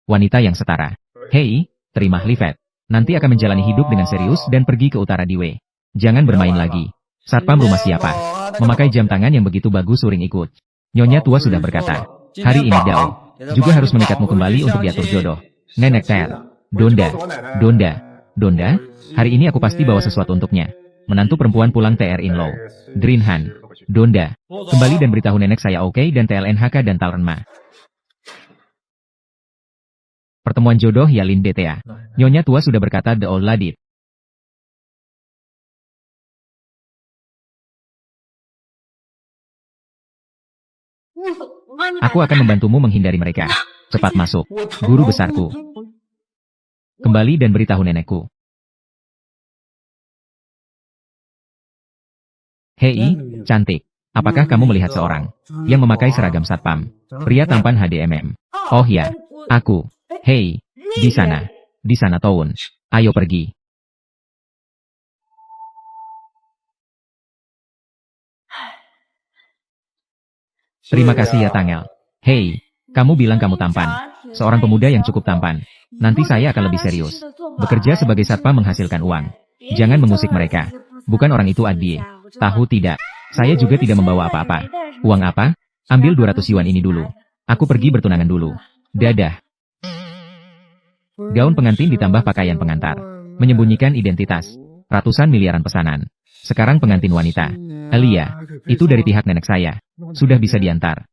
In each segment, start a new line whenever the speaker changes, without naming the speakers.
wanita yang setara. Hei, terima Livet. Nanti akan menjalani hidup dengan serius dan pergi ke utara Diwe. Jangan bermain lagi. Satpam rumah siapa? Memakai jam tangan yang begitu bagus Suring ikut. Nyonya tua sudah berkata, hari ini Dao juga harus mengikatmu kembali untuk diatur jodoh. Nenek Ter. Donda, hari ini aku pasti bawa sesuatu untuknya. Menantu perempuan pulang TR in-law. Drinhan. Donda, kembali dan beritahu nenek saya oke dan TLNHK dan Talrenma. Pertemuan jodoh Yalin DTA. Nyonya tua sudah berkata the old lady. Aku akan membantumu menghindari mereka. Cepat masuk. Guru besarku. Kembali dan beritahu nenekku. Hei, cantik. Apakah kamu melihat seorang yang memakai seragam satpam? Pria tampan HDMM. Oh ya, aku. Hei, di sana. Di sana Toun. Ayo pergi. Terima kasih ya Tangel. Hei, kamu bilang kamu tampan. Seorang pemuda yang cukup tampan. Nanti saya akan lebih serius. Bekerja sebagai satpam menghasilkan uang. Jangan mengusik mereka. Bukan orang itu Adie. Tahu tidak? Saya juga tidak membawa apa-apa. Uang apa? Ambil 200 yuan ini dulu. Aku pergi bertunangan dulu. Dadah. Gaun pengantin ditambah pakaian pengantar. Menyembunyikan identitas. Ratusan miliaran pesanan. Sekarang pengantin wanita. Alia, itu dari pihak nenek saya. Sudah bisa diantar.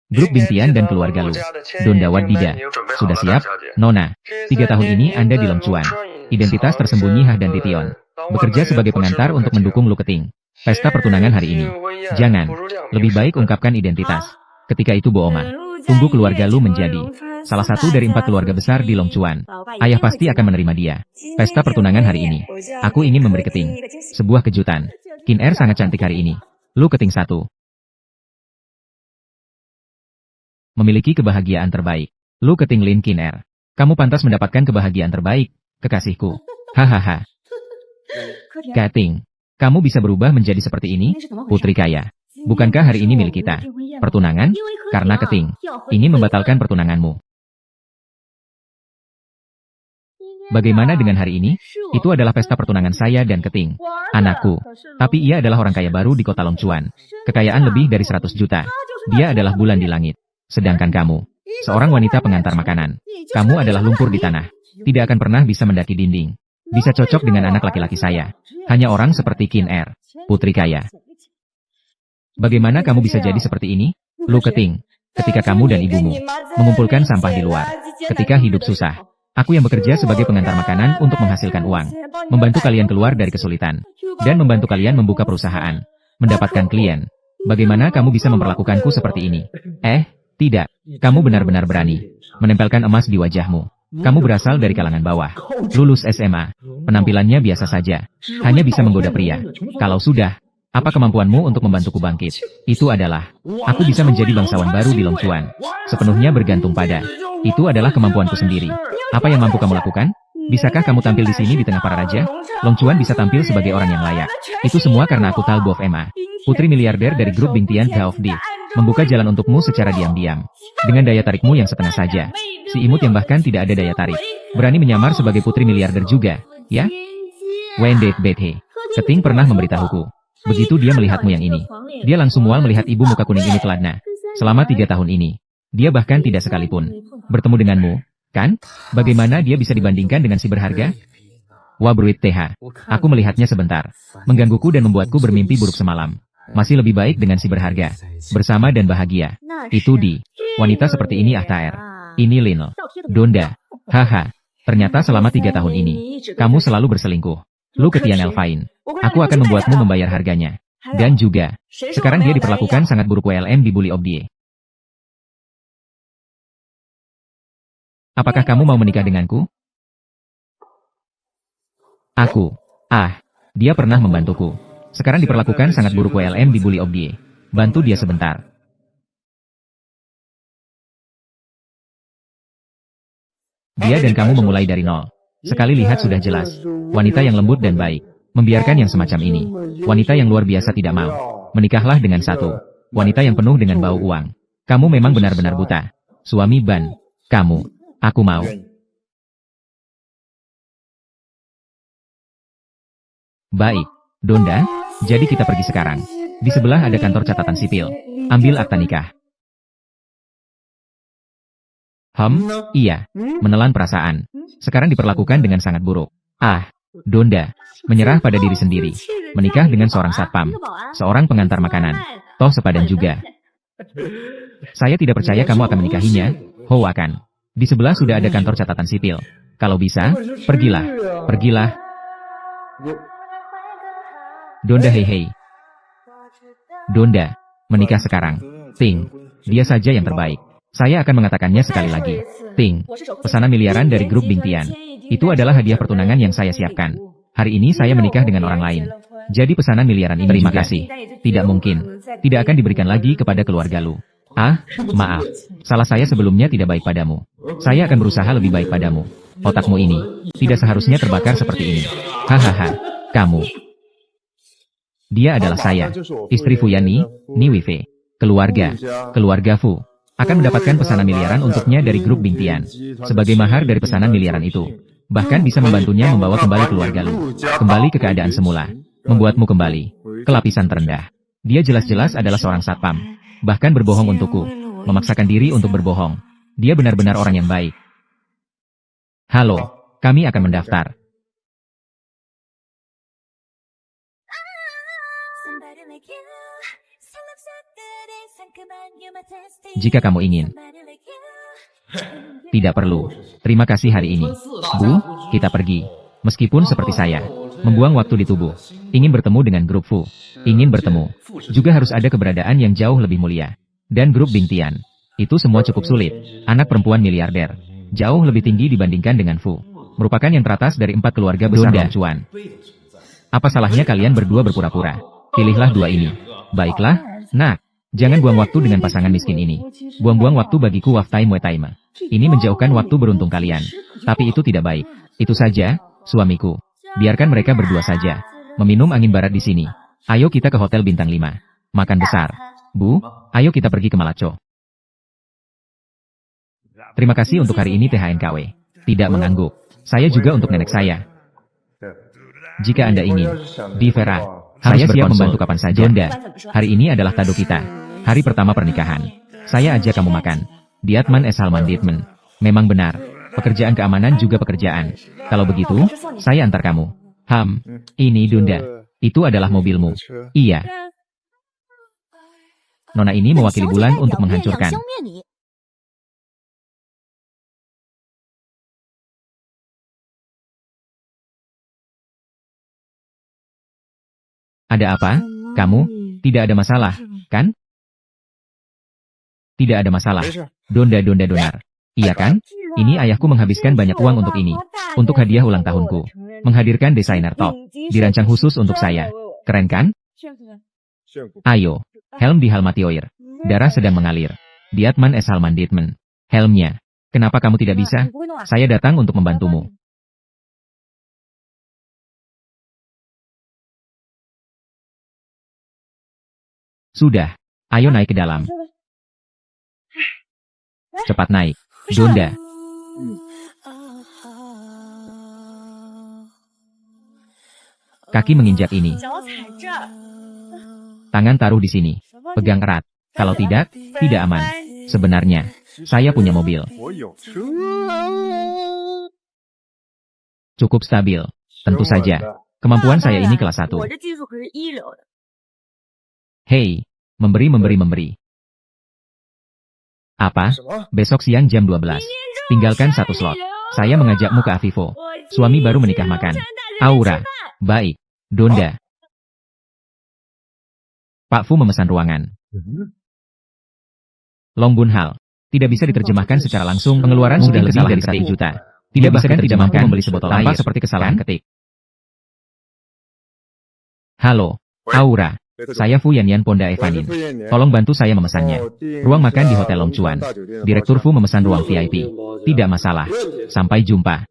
Grup Bintian dan keluarga Lu. Donda Wadida. Sudah siap? Nona. 3 tahun ini Anda di Longchuan. Identitas tersembunyi Hah dan Tition. Bekerja sebagai pengantar untuk mendukung Lu Keting. Pesta pertunangan hari ini. Jangan. Lebih baik ungkapkan identitas. Ketika itu Booma. Tunggu keluarga Lu menjadi salah satu dari 4 keluarga besar di Longchuan. Ayah pasti akan menerima dia. Pesta pertunangan hari ini. Aku ingin memberi Keting sebuah kejutan. Kin Er sangat cantik hari ini. Lu Keting 1. Memiliki kebahagiaan terbaik. Lu Keting Lin Kin Er. Kamu pantas mendapatkan kebahagiaan terbaik, kekasihku. Hahaha. Keting, kamu bisa berubah menjadi seperti ini? Putri kaya. Bukankah hari ini milik kita? Pertunangan? Karena Keting ingin membatalkan pertunanganmu. Bagaimana dengan hari ini? Itu adalah pesta pertunangan saya dan Keting. Anakku. Tapi ia adalah orang kaya baru di kota Longchuan. Kekayaan lebih dari 100 juta. Dia adalah bulan di langit. Sedangkan kamu, seorang wanita pengantar makanan. Kamu adalah lumpur di tanah. Tidak akan pernah bisa mendaki dinding. Bisa cocok dengan anak laki-laki saya. Hanya orang seperti Kin Er. Putri kaya. Bagaimana kamu bisa jadi seperti ini? Lu Keting. Ketika kamu dan ibumu mengumpulkan sampah di luar. Ketika hidup susah. Aku yang bekerja sebagai pengantar makanan untuk menghasilkan uang. Membantu kalian keluar dari kesulitan. Dan membantu kalian membuka perusahaan. Mendapatkan klien. Bagaimana kamu bisa memperlakukanku seperti ini? Tidak. Kamu benar-benar berani. Menempelkan emas di wajahmu. Kamu berasal dari kalangan bawah. Lulus SMA. Penampilannya biasa saja. Hanya bisa menggoda pria. Kalau sudah, apa kemampuanmu untuk membantuku bangkit? Itu adalah, aku bisa menjadi bangsawan baru di Longchuan. Sepenuhnya bergantung pada. Itu adalah kemampuanku sendiri. Apa yang mampu kamu lakukan? Bisakah kamu tampil di sini di tengah para raja? Longchuan bisa tampil sebagai orang yang layak. Itu semua karena aku Talbov Emma. Putri miliarder dari grup Bingtian Gaofdi. Membuka jalan untukmu secara diam-diam. Dengan daya tarikmu yang setengah saja. Si imut yang bahkan tidak ada daya tarik. Berani menyamar sebagai putri miliarder juga, ya? Wendet Bethe. Keting pernah memberitahuku. Begitu dia melihatmu yang ini. Dia langsung mual melihat ibu muka kuning ini teladna. Selama 3 tahun ini. Dia bahkan tidak sekalipun bertemu denganmu, kan? Bagaimana dia bisa dibandingkan dengan si berharga? Wabruit TH. Aku melihatnya sebentar. Menggangguku dan membuatku bermimpi buruk semalam. Masih lebih baik dengan si berharga. Bersama dan bahagia. Itu di. Wanita seperti ini Ahtaer. Ini Lino. Donda. Haha. Ternyata selama 3 tahun ini, kamu selalu berselingkuh. Lu Ketian Elvain. Aku akan membuatmu membayar harganya. Dan juga, sekarang dia diperlakukan sangat buruk WLM di Bully Obdie. Apakah kamu mau menikah denganku? Aku. Dia pernah membantuku. Sekarang diperlakukan sangat buruk WLM di Bully Obdie. Bantu dia sebentar. Dia dan kamu memulai dari nol. Sekali lihat sudah jelas. Wanita yang lembut dan baik. Membiarkan yang semacam ini. Wanita yang luar biasa tidak mau. Menikahlah dengan satu. Wanita yang penuh dengan bau uang. Kamu memang benar-benar buta. Suami Ban. Kamu. Aku mau. Baik. Donda, jadi kita pergi sekarang. Di sebelah ada kantor catatan sipil. Ambil akta nikah. Iya. Menelan perasaan. Sekarang diperlakukan dengan sangat buruk. Donda. Menyerah pada diri sendiri. Menikah dengan seorang satpam. Seorang pengantar makanan. Toh sepadan juga. Saya tidak percaya kamu akan menikahinya. Ho akan. Di sebelah sudah ada kantor catatan sipil. Kalau bisa, pergilah. Pergilah. Donda hei. Donda. Menikah sekarang. Ting. Dia saja yang terbaik. Saya akan mengatakannya sekali lagi. Ting. Pesanan miliaran dari grup Bingtian. Itu adalah hadiah pertunangan yang saya siapkan. Hari ini saya menikah dengan orang lain. Jadi pesanan miliaran ini terima kasih. Tidak mungkin. Tidak akan diberikan lagi kepada keluarga lu. Maaf. Salah saya sebelumnya tidak baik padamu. Saya akan berusaha lebih baik padamu. Otakmu ini tidak seharusnya terbakar seperti ini. Hahaha. Kamu. Dia adalah saya. Istri Fuyani, Niwife. Keluarga Fu. Akan mendapatkan pesanan miliaran untuknya dari grup Bingtian. Sebagai mahar dari pesanan miliaran itu. Bahkan bisa membantunya membawa kembali keluarga lu. Kembali ke keadaan semula. Membuatmu kembali ke lapisan terendah. Dia jelas-jelas adalah seorang satpam. Bahkan berbohong untukku. Memaksakan diri untuk berbohong. Dia benar-benar orang yang baik. Halo, kami akan mendaftar. Jika kamu ingin. Tidak perlu. Terima kasih hari ini. Bu, kita pergi. Meskipun seperti saya. Membuang waktu di tubuh. Ingin bertemu dengan grup Fu. Ingin bertemu. Juga harus ada keberadaan yang jauh lebih mulia. Dan grup Bingtian. Itu semua cukup sulit. Anak perempuan miliarder. Jauh lebih tinggi dibandingkan dengan Fu. Merupakan yang teratas dari 4 keluarga besar Long Chuan. Apa salahnya kalian berdua berpura-pura? Pilihlah dua ini. Baiklah, nak. Jangan buang waktu dengan pasangan miskin ini. Buang-buang waktu bagiku waftai muay taima. Ini menjauhkan waktu beruntung kalian. Tapi itu tidak baik. Itu saja, suamiku. Biarkan mereka berdua saja. Meminum angin barat di sini. Ayo kita ke hotel bintang 5. Makan besar. Bu, ayo kita pergi ke Malaco. Terima kasih untuk hari ini THNKW. Tidak mengangguk. Saya juga untuk nenek saya. Jika Anda ingin. Di Vera. Saya siap membantu kapan saja. Donda, hari ini adalah tado kita. Hari pertama pernikahan. Saya ajak kamu makan. Diatman es Halman Dietman. Memang benar. Pekerjaan keamanan juga pekerjaan. Kalau begitu, saya antar kamu. Ini Donda. Itu adalah mobilmu. Iya. Nona ini mewakili bulan untuk menghancurkan. Ada apa? Kamu? Tidak ada masalah, kan? Tidak ada masalah. Donda donar. Iya kan? Ini ayahku menghabiskan banyak uang untuk ini. Untuk hadiah ulang tahunku. Menghadirkan desainer top. Dirancang khusus untuk saya. Keren kan? Ayo. Helm di Halmatioir. Darah sedang mengalir. Diatman es Halman Dietman. Helmnya. Kenapa kamu tidak bisa? Saya datang untuk membantumu. Sudah. Ayo naik ke dalam. Cepat naik. Donda. Kaki menginjak ini. Tangan taruh di sini. Pegang erat. Kalau tidak, tidak aman. Sebenarnya, saya punya mobil. Cukup stabil. Tentu saja. Kemampuan saya ini kelas 1. Hei. Memberi. Apa? Besok siang jam 12. Tinggalkan 1 slot. Saya mengajakmu ke Avivo. Suami baru menikah makan. Aura. Baik. Donda. Pak Fu memesan ruangan. Long Bun Hal. Tidak bisa diterjemahkan secara langsung. Pengeluaran sudah lebih dari 1 juta. Tidak bisa tidak mampu membeli sebotol air. Seperti kesalahan ketik. Halo. Aura. Saya Fu Yanyan Ponda Evanin. Tolong bantu saya memesannya. Ruang makan di Hotel Long Chuan. Direktur Fu memesan ruang VIP. Tidak masalah. Sampai jumpa.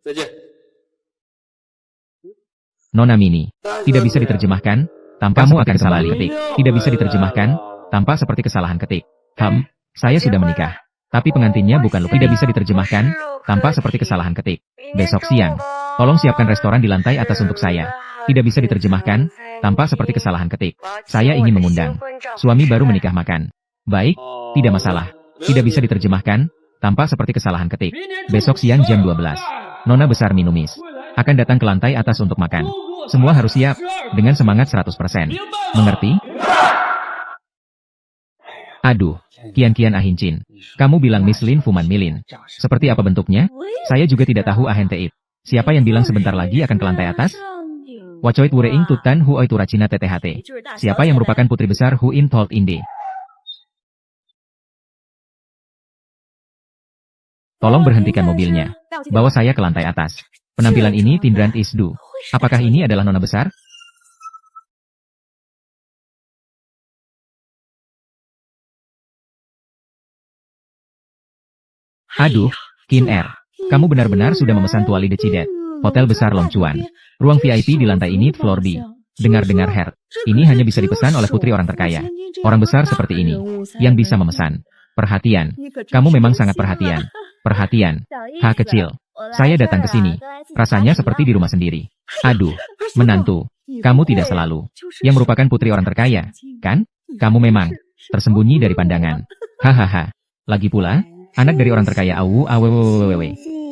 Nona Mini. Tidak bisa diterjemahkan. Kamu akan salah ketik. Tidak bisa diterjemahkan. Tampak seperti kesalahan ketik. Saya sudah menikah. Tapi pengantinnya bukan lupa. Tidak bisa diterjemahkan, tampak seperti kesalahan ketik. Besok siang, tolong siapkan restoran di lantai atas untuk saya. Tidak bisa diterjemahkan, tampak seperti kesalahan ketik. Saya ingin mengundang suami baru menikah makan. Baik, tidak masalah. Tidak bisa diterjemahkan, tampak seperti kesalahan ketik. Besok siang jam 12. Nona besar Minumis akan datang ke lantai atas untuk makan. Semua harus siap, dengan semangat 100%. Mengerti? Aduh, kian-kian ahincin. Kamu bilang Miss Lin Fuman Milin. Seperti apa bentuknya? Saya juga tidak tahu ahente it. Siapa yang bilang sebentar lagi akan ke lantai atas? Wacoit Wureing Tutan Hu Oi Turacina TTHT. Siapa yang merupakan putri besar Hu In Told Inde? Tolong berhentikan mobilnya. Bawa saya ke lantai atas. Penampilan ini Tindrant Isdu. Apakah ini adalah nona besar? Aduh, Kin Er. Kamu benar-benar sudah memesan tuali Decidet. Hotel besar Long Chuan. Ruang VIP di lantai ini floor B. Dengar-dengar Her. Ini hanya bisa dipesan oleh putri orang terkaya. Orang besar seperti ini. Yang bisa memesan. Perhatian. Kamu memang sangat perhatian. Perhatian. Ha kecil. Saya datang ke sini. Rasanya seperti di rumah sendiri. Aduh, menantu. Kamu tidak selalu yang merupakan putri orang terkaya, kan? Kamu memang tersembunyi dari pandangan. Hahaha. Lagi pula, anak dari orang terkaya AWWWWW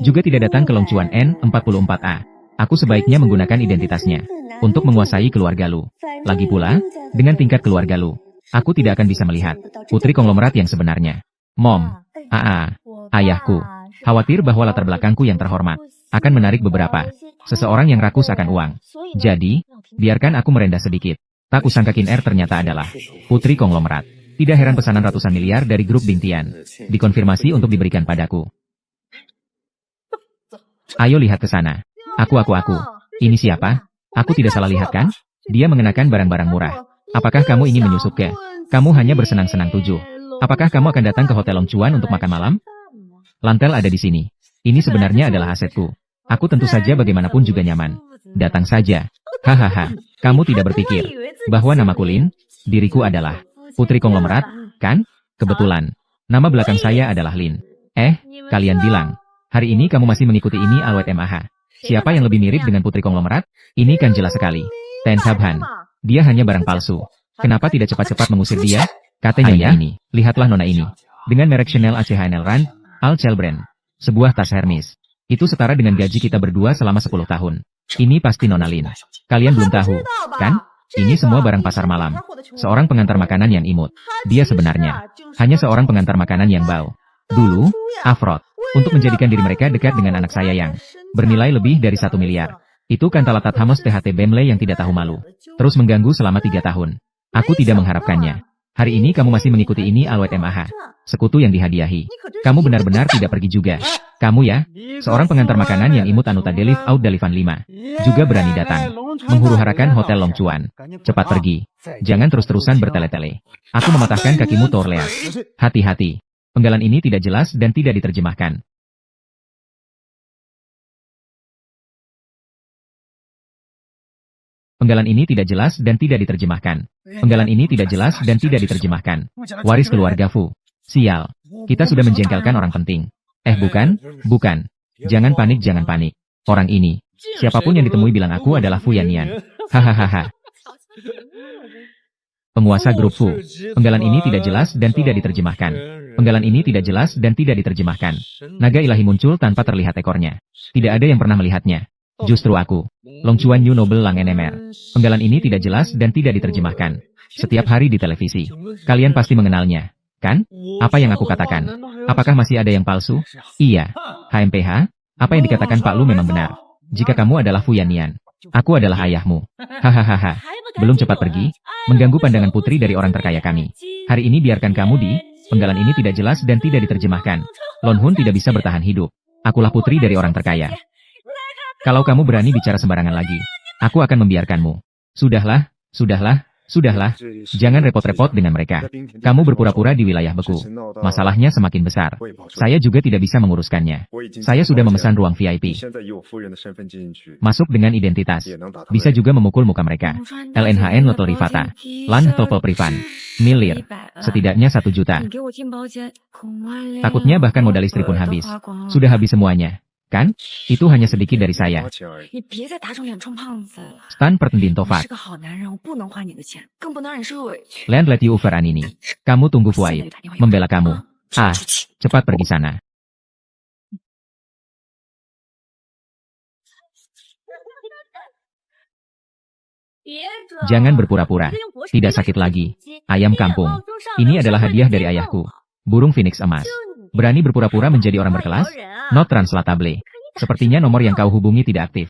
juga tidak datang ke Long Chuan N44A. Aku sebaiknya menggunakan identitasnya untuk menguasai keluarga Lu. Lagi pula, dengan tingkat keluarga Lu, aku tidak akan bisa melihat putri konglomerat yang sebenarnya. Mom, ayahku, khawatir bahwa latar belakangku yang terhormat akan menarik beberapa seseorang yang rakus akan uang. Jadi, biarkan aku merendah sedikit. Tak kusangka Kin Er ternyata adalah putri konglomerat. Tidak heran pesanan ratusan miliar dari grup Bingtian dikonfirmasi untuk diberikan padaku. Ayo lihat ke sana. Aku. Ini siapa? Aku tidak salah lihat kan? Dia mengenakan barang-barang murah. Apakah kamu ingin menyusup ke? Kamu hanya bersenang-senang 7. Apakah kamu akan datang ke Hotel Long Chuan untuk makan malam? Lantel ada di sini. Ini sebenarnya adalah asetku. Aku tentu saja bagaimanapun juga nyaman. Datang saja. Hahaha. Kamu tidak berpikir bahwa namaku Lin, diriku adalah putri konglomerat, kan? Kebetulan. Nama belakang saya adalah Lin. Kalian bilang. Hari ini kamu masih mengikuti ini Alwet MAH. Siapa yang lebih mirip dengan putri konglomerat? Ini kan jelas sekali. Ten Tabhan. Dia hanya barang palsu. Kenapa tidak cepat-cepat mengusir dia? Katanya ini. Lihatlah nona ini. Dengan merek Chanel ACHNL Rand, Al Chelbrand. Sebuah tas Hermes. Itu setara dengan gaji kita berdua selama 10 tahun. Ini pasti nona Lin. Kalian belum tahu, kan? Ini semua barang pasar malam. Seorang pengantar makanan yang imut. Dia sebenarnya hanya seorang pengantar makanan yang bau. Dulu, Afrod. Untuk menjadikan diri mereka dekat dengan anak saya yang bernilai lebih dari 1 miliar. Itu kan Talatat Hamos THT Bemle yang tidak tahu malu. Terus mengganggu selama 3 tahun. Aku tidak mengharapkannya. Hari ini kamu masih mengikuti ini Alwet MAH. Sekutu yang dihadiahi. Kamu benar-benar tidak pergi juga. Kamu ya, seorang pengantar makanan yang imut Anuta Delif Out Dalifan 5. Juga berani datang. Menghuru-harakan Hotel Long Chuan. Cepat pergi. Jangan terus-terusan bertele-tele. Aku mematahkan kakimu Torleas. Hati-hati. Penggalan ini tidak jelas dan tidak diterjemahkan. Penggalan ini tidak jelas dan tidak diterjemahkan. Penggalan ini tidak jelas dan tidak diterjemahkan. Waris keluarga Fu. Sial. Kita sudah menjengkelkan orang penting. Bukan. Jangan panik. Orang ini. Siapapun yang ditemui bilang aku adalah Fu Yannian. Hahaha. Penguasa grup Fu. Penggalan ini tidak jelas dan tidak diterjemahkan. Penggalan ini tidak jelas dan tidak diterjemahkan. Naga ilahi muncul tanpa terlihat ekornya. Tidak ada yang pernah melihatnya. Justru aku. Long Chuan New Noble Lang NMR. Penggalan ini tidak jelas dan tidak diterjemahkan. Setiap hari di televisi. Kalian pasti mengenalnya. Kan? Apa yang aku katakan? Apakah masih ada yang palsu? Iya. HMPH? Apa yang dikatakan Pak Lu memang benar. Jika kamu adalah Fu Yannian. Aku adalah ayahmu. Hahaha. Belum cepat pergi. Mengganggu pandangan putri dari orang terkaya kami. Hari ini biarkan kamu di. Penggalan ini tidak jelas dan tidak diterjemahkan. Lon Hun tidak bisa bertahan hidup. Akulah putri dari orang terkaya. Kalau kamu berani bicara sembarangan lagi, aku akan membiarkanmu. Sudahlah. Sudahlah, jangan repot-repot dengan mereka. Kamu berpura-pura di wilayah beku. Masalahnya semakin besar. Saya juga tidak bisa menguruskannya. Saya sudah memesan ruang VIP. Masuk dengan identitas. Bisa juga memukul muka mereka. LNHN Lotel Rivata. Lan Topel Privan. Milir. Setidaknya 1 juta. Takutnya bahkan modal istri pun habis. Sudah habis semuanya. Kan? Itu hanya sedikit dari saya. Stan Pertendin Tovat. Land let you over ini. Kamu tunggu Fuaid. Membela kamu. Ah, cepat pergi sana. Jangan berpura-pura. Tidak sakit lagi. Ayam kampung. Ini adalah hadiah dari ayahku. Burung Phoenix emas. Berani berpura-pura menjadi orang berkelas? Not translatable. Sepertinya nomor yang kau hubungi tidak aktif.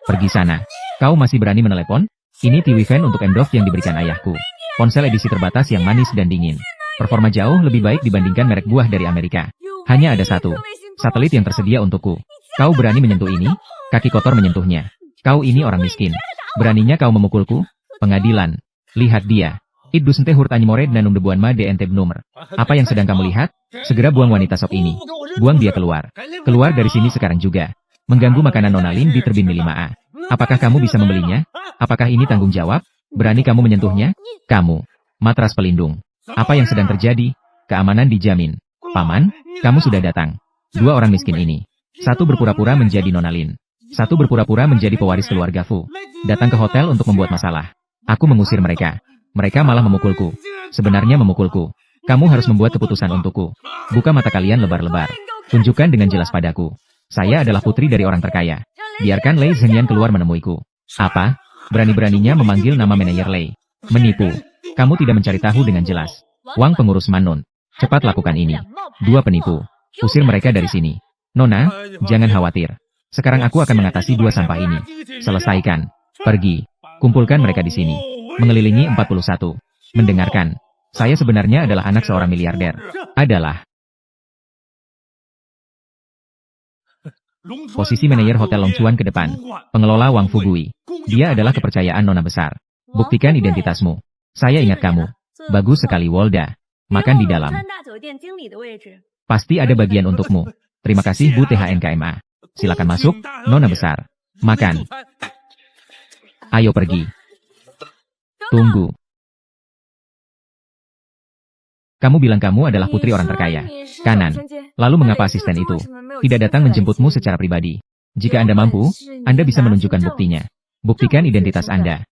Pergi sana. Kau masih berani menelepon? Ini TV fan untuk Endorf yang diberikan ayahku. Ponsel edisi terbatas yang manis dan dingin. Performa jauh lebih baik dibandingkan merek buah dari Amerika. Hanya ada satu. Satelit yang tersedia untukku. Kau berani menyentuh ini? Kaki kotor menyentuhnya. Kau ini orang miskin. Beraninya kau memukulku? Pengadilan. Lihat dia. Idus ente hurt animored nanum debuan ma de ente bnumer. Apa yang sedang kamu lihat? Segera buang wanita sok ini. Buang dia keluar. Keluar dari sini sekarang juga. Mengganggu makanan Nona Lin di Terbin 5A. Apakah kamu bisa membelinya? Apakah ini tanggung jawab? Berani kamu menyentuhnya? Kamu. Matras pelindung. Apa yang sedang terjadi? Keamanan dijamin. Paman, kamu sudah datang. 2 orang miskin ini. Satu berpura-pura menjadi Nona Lin. Satu berpura-pura menjadi pewaris keluarga Fu. Datang ke hotel untuk membuat masalah. Aku mengusir mereka. Mereka malah memukulku. Sebenarnya memukulku. Kamu harus membuat keputusan untukku. Buka mata kalian lebar-lebar. Tunjukkan dengan jelas padaku. Saya adalah putri dari orang terkaya. Biarkan Lei Zhenyan keluar menemuiku. Apa? Berani-beraninya memanggil nama manajer Lei. Menipu. Kamu tidak mencari tahu dengan jelas. Wang pengurus Manun. Cepat lakukan ini. 2 penipu. Usir mereka dari sini. Nona, jangan khawatir. Sekarang aku akan mengatasi 2 sampah ini. Selesaikan. Pergi. Kumpulkan mereka di sini. Mengelilingi 41. Mendengarkan. Saya sebenarnya adalah anak seorang miliarder. Adalah. Posisi manajer Hotel Longchuan ke depan. Pengelola Wang Fugui. Dia adalah kepercayaan nona besar. Buktikan identitasmu. Saya ingat kamu. Bagus sekali Wolda. Makan di dalam. Pasti ada bagian untukmu. Terima kasih Bu THNKMA. Silakan masuk, nona besar. Makan. Ayo pergi. Tunggu. Kamu bilang kamu adalah putri orang terkaya. Kanan. Lalu mengapa asisten itu tidak datang menjemputmu secara pribadi? Jika Anda mampu, Anda bisa menunjukkan buktinya. Buktikan identitas Anda.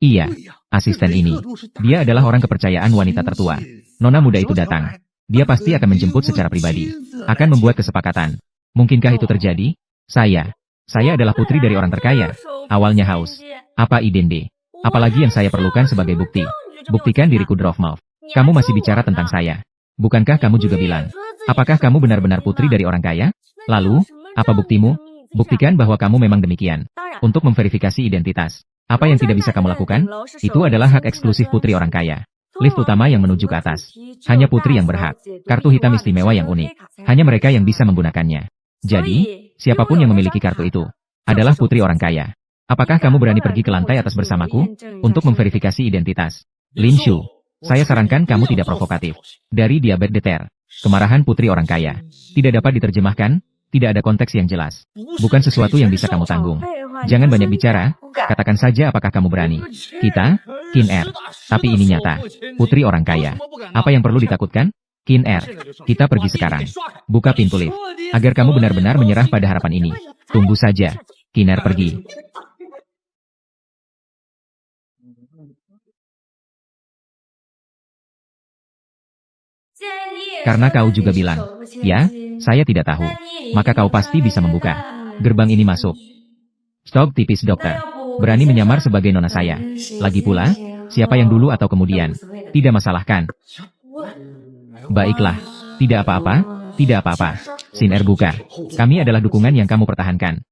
Iya, asisten ini. Dia adalah orang kepercayaan wanita tertua. Nona muda itu datang. Dia pasti akan menjemput secara pribadi. Akan membuat kesepakatan. Mungkinkah itu terjadi? Saya adalah putri dari orang terkaya. Awalnya haus. Apa idende? Apalagi yang saya perlukan sebagai bukti. Buktikan diriku Drofmov. Kamu masih bicara tentang saya. Bukankah kamu juga bilang? Apakah kamu benar-benar putri dari orang kaya? Lalu, apa buktimu? Buktikan bahwa kamu memang demikian. Untuk memverifikasi identitas. Apa yang tidak bisa kamu lakukan? Itu adalah hak eksklusif putri orang kaya. Lift utama yang menuju ke atas. Hanya putri yang berhak. Kartu hitam istimewa yang unik. Hanya mereka yang bisa menggunakannya. Jadi, siapapun yang memiliki kartu itu adalah putri orang kaya. Apakah kamu berani pergi ke lantai atas bersamaku untuk memverifikasi identitas? Lin Shu, saya sarankan kamu tidak provokatif. Dari diabetes deter, kemarahan putri orang kaya. Tidak dapat diterjemahkan, tidak ada konteks yang jelas. Bukan sesuatu yang bisa kamu tanggung. Jangan banyak bicara, katakan saja apakah kamu berani. Kita, Qin Er. Tapi ini nyata. Putri orang kaya. Apa yang perlu ditakutkan? Qin Er. Kita pergi sekarang. Buka pintu lift. Agar kamu benar-benar menyerah pada harapan ini. Tunggu saja. Qin Er pergi. Karena kau juga bilang, ya, saya tidak tahu. Maka kau pasti bisa membuka gerbang ini masuk. Stok tipis dokter. Berani menyamar sebagai nona saya. Lagi pula, siapa yang dulu atau kemudian. Tidak masalah kan? Baiklah. Tidak apa-apa, tidak apa-apa. Sin Er buka. Kami adalah dukungan yang kamu pertahankan.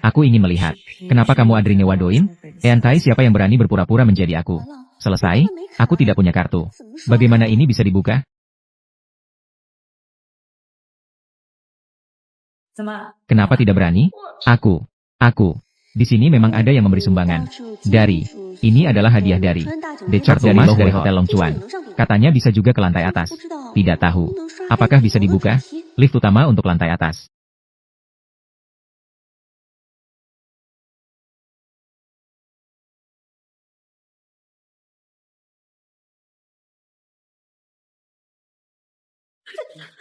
Aku ingin melihat. Kenapa kamu Adrine Wadoin? Entai siapa yang berani berpura-pura menjadi aku? Selesai, aku tidak punya kartu. Bagaimana ini bisa dibuka? Kenapa tidak berani? Aku. Di sini memang ada yang memberi sumbangan. Ini adalah hadiah dari Decharto Mas dari Hotel Longchuan. Katanya bisa juga ke lantai atas. Tidak tahu. Apakah bisa dibuka? Lift utama untuk lantai atas.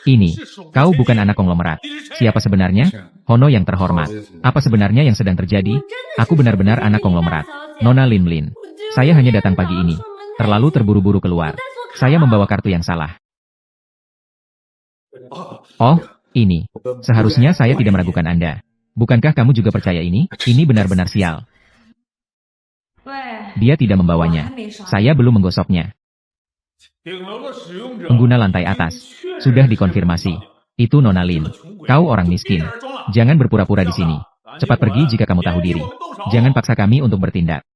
Ini, kau bukan anak konglomerat. Siapa sebenarnya? Hono yang terhormat. Apa sebenarnya yang sedang terjadi? Aku benar-benar anak konglomerat. Nona Lin Lin. Saya hanya datang pagi ini. Terlalu terburu-buru keluar. Saya membawa kartu yang salah. Oh, ini. Seharusnya saya tidak meragukan Anda. Bukankah kamu juga percaya ini? Ini benar-benar sial. Dia tidak membawanya. Saya belum menggosoknya. Pengguna lantai atas. Sudah dikonfirmasi. Itu Nona Lin. Kau orang miskin. Jangan berpura-pura di sini. Cepat pergi jika kamu tahu diri. Jangan paksa kami untuk bertindak.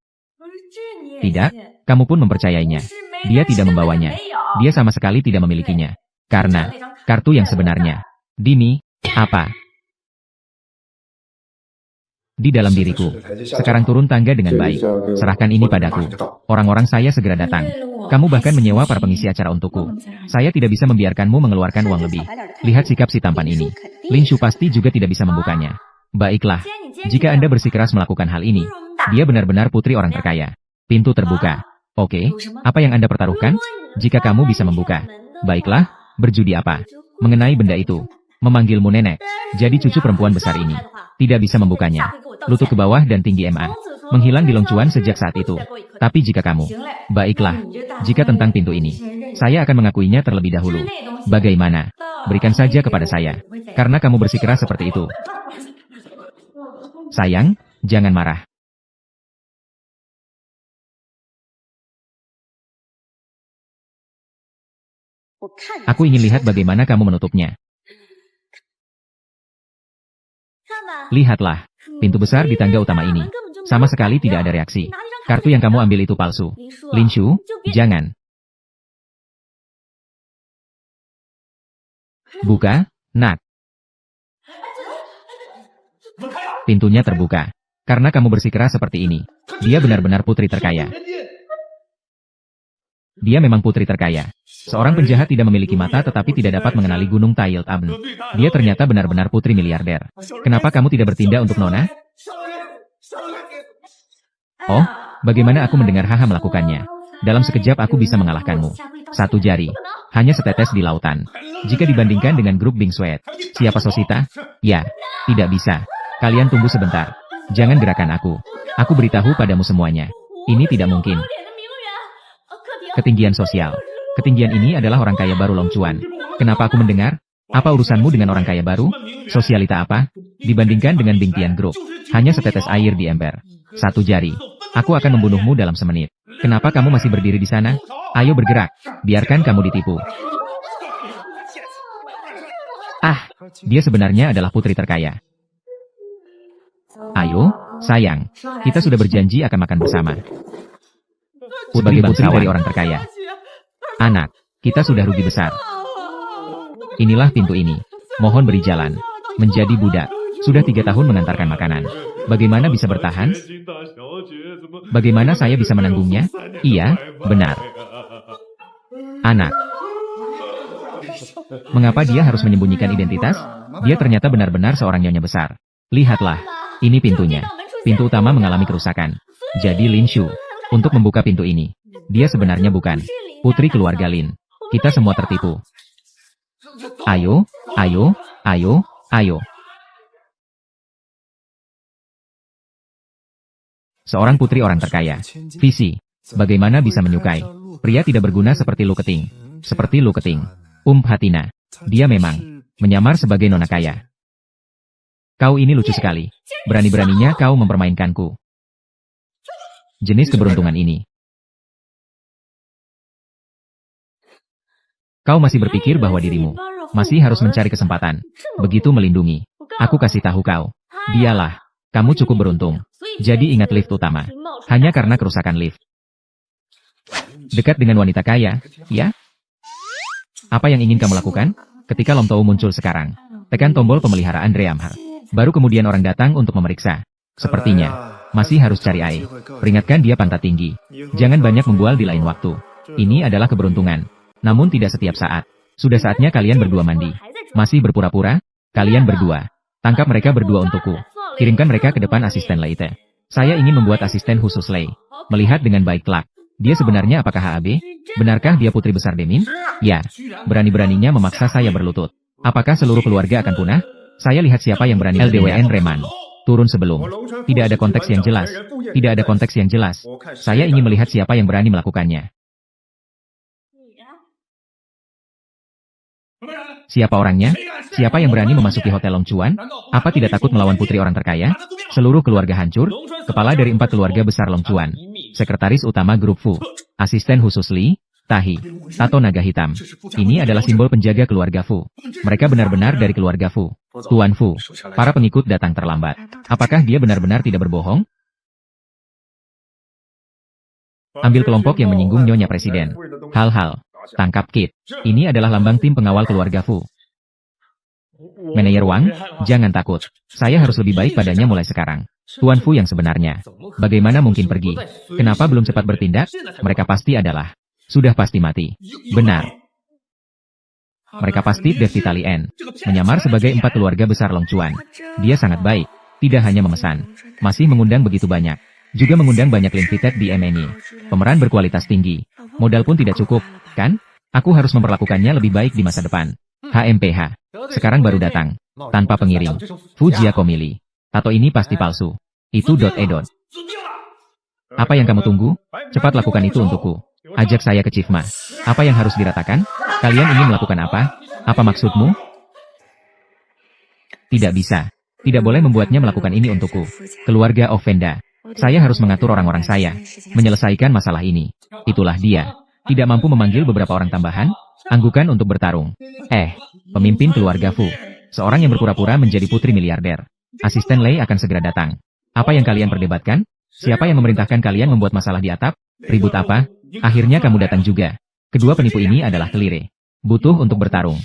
Tidak, kamu pun mempercayainya. Dia tidak membawanya. Dia sama sekali tidak memilikinya. Karena, kartu yang sebenarnya. Dini, apa? Di dalam diriku. Sekarang turun tangga dengan baik. Serahkan ini padaku. Orang-orang saya segera datang. Kamu bahkan menyewa para pengisi acara untukku. Saya tidak bisa membiarkanmu mengeluarkan uang lebih. Lihat sikap si tampan ini. Lin Shu pasti juga tidak bisa membukanya. Baiklah. Jika Anda bersikeras melakukan hal ini, dia benar-benar putri orang terkaya. Pintu terbuka. Oke, apa yang Anda pertaruhkan? Jika kamu bisa membuka. Baiklah, berjudi apa? Mengenai benda itu. Memanggilmu nenek. Jadi cucu perempuan besar ini. Tidak bisa membukanya. Lutut ke bawah dan tinggi MA. Menghilang di Longchuan sejak saat itu. Tapi jika kamu... Baiklah. Jika tentang pintu ini. Saya akan mengakuinya terlebih dahulu. Bagaimana? Berikan saja kepada saya. Karena kamu bersikeras seperti itu. Sayang, jangan marah. Aku ingin lihat bagaimana kamu menutupnya. Lihatlah. Pintu besar di tangga utama ini. Sama sekali tidak ada reaksi. Kartu yang kamu ambil itu palsu. Lin Shu, jangan. Buka, Nat. Pintunya terbuka. Karena kamu bersikeras seperti ini. Dia benar-benar putri terkaya. Dia memang putri terkaya. Seorang penjahat tidak memiliki mata tetapi tidak dapat mengenali gunung Tailt Abn. Dia ternyata benar-benar putri miliarder. Kenapa kamu tidak bertindak untuk Nona? Oh, bagaimana aku mendengar Haha melakukannya? Dalam sekejap aku bisa mengalahkanmu. Satu jari. Hanya setetes di lautan. Jika dibandingkan dengan grup Bing Sweat. Siapa Sosita? Ya, tidak bisa. Kalian tunggu sebentar. Jangan gerakan aku. Aku beritahu padamu semuanya. Ini tidak mungkin. Ketinggian sosial. Ketinggian ini adalah orang kaya baru Longchuan. Kenapa aku mendengar? Apa urusanmu dengan orang kaya baru? Sosialita apa? Dibandingkan dengan Bing Tian Group. Hanya setetes air di ember. Satu jari. Aku akan membunuhmu dalam semenit. Kenapa kamu masih berdiri di sana? Ayo bergerak. Biarkan kamu ditipu. Ah, dia sebenarnya adalah putri terkaya. Ayo, sayang. Kita sudah berjanji akan makan bersama. Sebagai putri dari orang terkaya. Anak, kita sudah rugi besar. Inilah pintu ini. Mohon beri jalan. Menjadi budak. Sudah 3 tahun mengantarkan makanan. Bagaimana bisa bertahan? Bagaimana saya bisa menanggungnya? Iya, benar. Anak. Mengapa dia harus menyembunyikan identitas? Dia ternyata benar-benar seorang nyonya besar. Lihatlah. Ini pintunya. Pintu utama mengalami kerusakan. Jadi Lin Shu. Untuk membuka pintu ini. Dia sebenarnya bukan putri keluarga Lin. Kita semua tertipu. Ayo, ayo, ayo, ayo. Seorang putri orang terkaya. Visi. Bagaimana bisa menyukai pria tidak berguna seperti Lu Keting. Seperti Lu Keting. Hatina. Dia memang menyamar sebagai nona kaya. Kau ini lucu sekali. Berani-beraninya kau mempermainkanku. Jenis keberuntungan ini. Kau masih berpikir bahwa dirimu masih harus mencari kesempatan. Begitu melindungi. Aku kasih tahu kau. Dialah. Kamu cukup beruntung. Jadi ingat lift utama. Hanya karena kerusakan lift. Dekat dengan wanita kaya, ya? Apa yang ingin kamu lakukan? Ketika Lom Tou muncul sekarang. Tekan tombol pemeliharaan Dreamhar. Baru kemudian orang datang untuk memeriksa. Sepertinya, masih harus cari air. Peringatkan dia pantat tinggi. Jangan banyak membual di lain waktu. Ini adalah keberuntungan. Namun tidak setiap saat. Sudah saatnya kalian berdua mandi. Masih berpura-pura? Kalian berdua. Tangkap mereka berdua untukku. Kirimkan mereka ke depan asisten Leite. Saya ingin membuat asisten khusus Lei. Melihat dengan baik kelak. Dia sebenarnya apakah HAB? Benarkah dia putri besar Demin? Ya. Berani-beraninya memaksa saya berlutut. Apakah seluruh keluarga akan punah? Saya lihat siapa yang berani. LDWN Reman. Turun sebelum. Tidak ada konteks yang jelas. Tidak ada konteks yang jelas. Saya ingin melihat siapa yang berani melakukannya. Siapa orangnya? Siapa yang berani memasuki Hotel Long Chuan? Apa tidak takut melawan putri orang terkaya? Seluruh keluarga hancur? Kepala dari 4 keluarga besar Long Chuan. Sekretaris utama grup Fu. Asisten khusus Li, Tahi, tato naga hitam. Ini adalah simbol penjaga keluarga Fu. Mereka benar-benar dari keluarga Fu. Tuan Fu. Para pengikut datang terlambat. Apakah dia benar-benar tidak berbohong? Ambil kelompok yang menyinggung Nyonya Presiden. Hal-hal. Tangkap Kit. Ini adalah lambang tim pengawal keluarga Fu. Manajer Wang, jangan takut. Saya harus lebih baik padanya mulai sekarang. Tuan Fu yang sebenarnya. Bagaimana mungkin pergi? Kenapa belum cepat bertindak? Mereka pasti adalah. Sudah pasti mati. Benar. Mereka pasti Dev Vitalien. Menyamar sebagai 4 keluarga besar Long Chuan. Dia sangat baik. Tidak hanya memesan. Masih mengundang begitu banyak. Juga mengundang banyak invited di MNI. Pemeran berkualitas tinggi. Modal pun tidak cukup, kan? Aku harus memperlakukannya lebih baik di masa depan. HMPH. Sekarang baru datang. Tanpa pengiring. Fu Giacomelli. Tato ini pasti palsu. Itu .e. Apa yang kamu tunggu? Cepat lakukan itu untukku. Ajak saya ke Chief Ma. Apa yang harus diratakan? Kalian ingin melakukan apa? Apa maksudmu? Tidak bisa. Tidak boleh membuatnya melakukan ini untukku. Keluarga Ovenda. Saya harus mengatur orang-orang saya. Menyelesaikan masalah ini. Itulah dia. Tidak mampu memanggil beberapa orang tambahan? Anggukan untuk bertarung. Pemimpin keluarga Fu. Seorang yang berpura-pura menjadi putri miliarder. Asisten Lei akan segera datang. Apa yang kalian perdebatkan? Siapa yang memerintahkan kalian membuat masalah di atap? Ribut apa? Akhirnya kamu datang juga. Kedua penipu ini adalah kelire. Butuh untuk bertarung.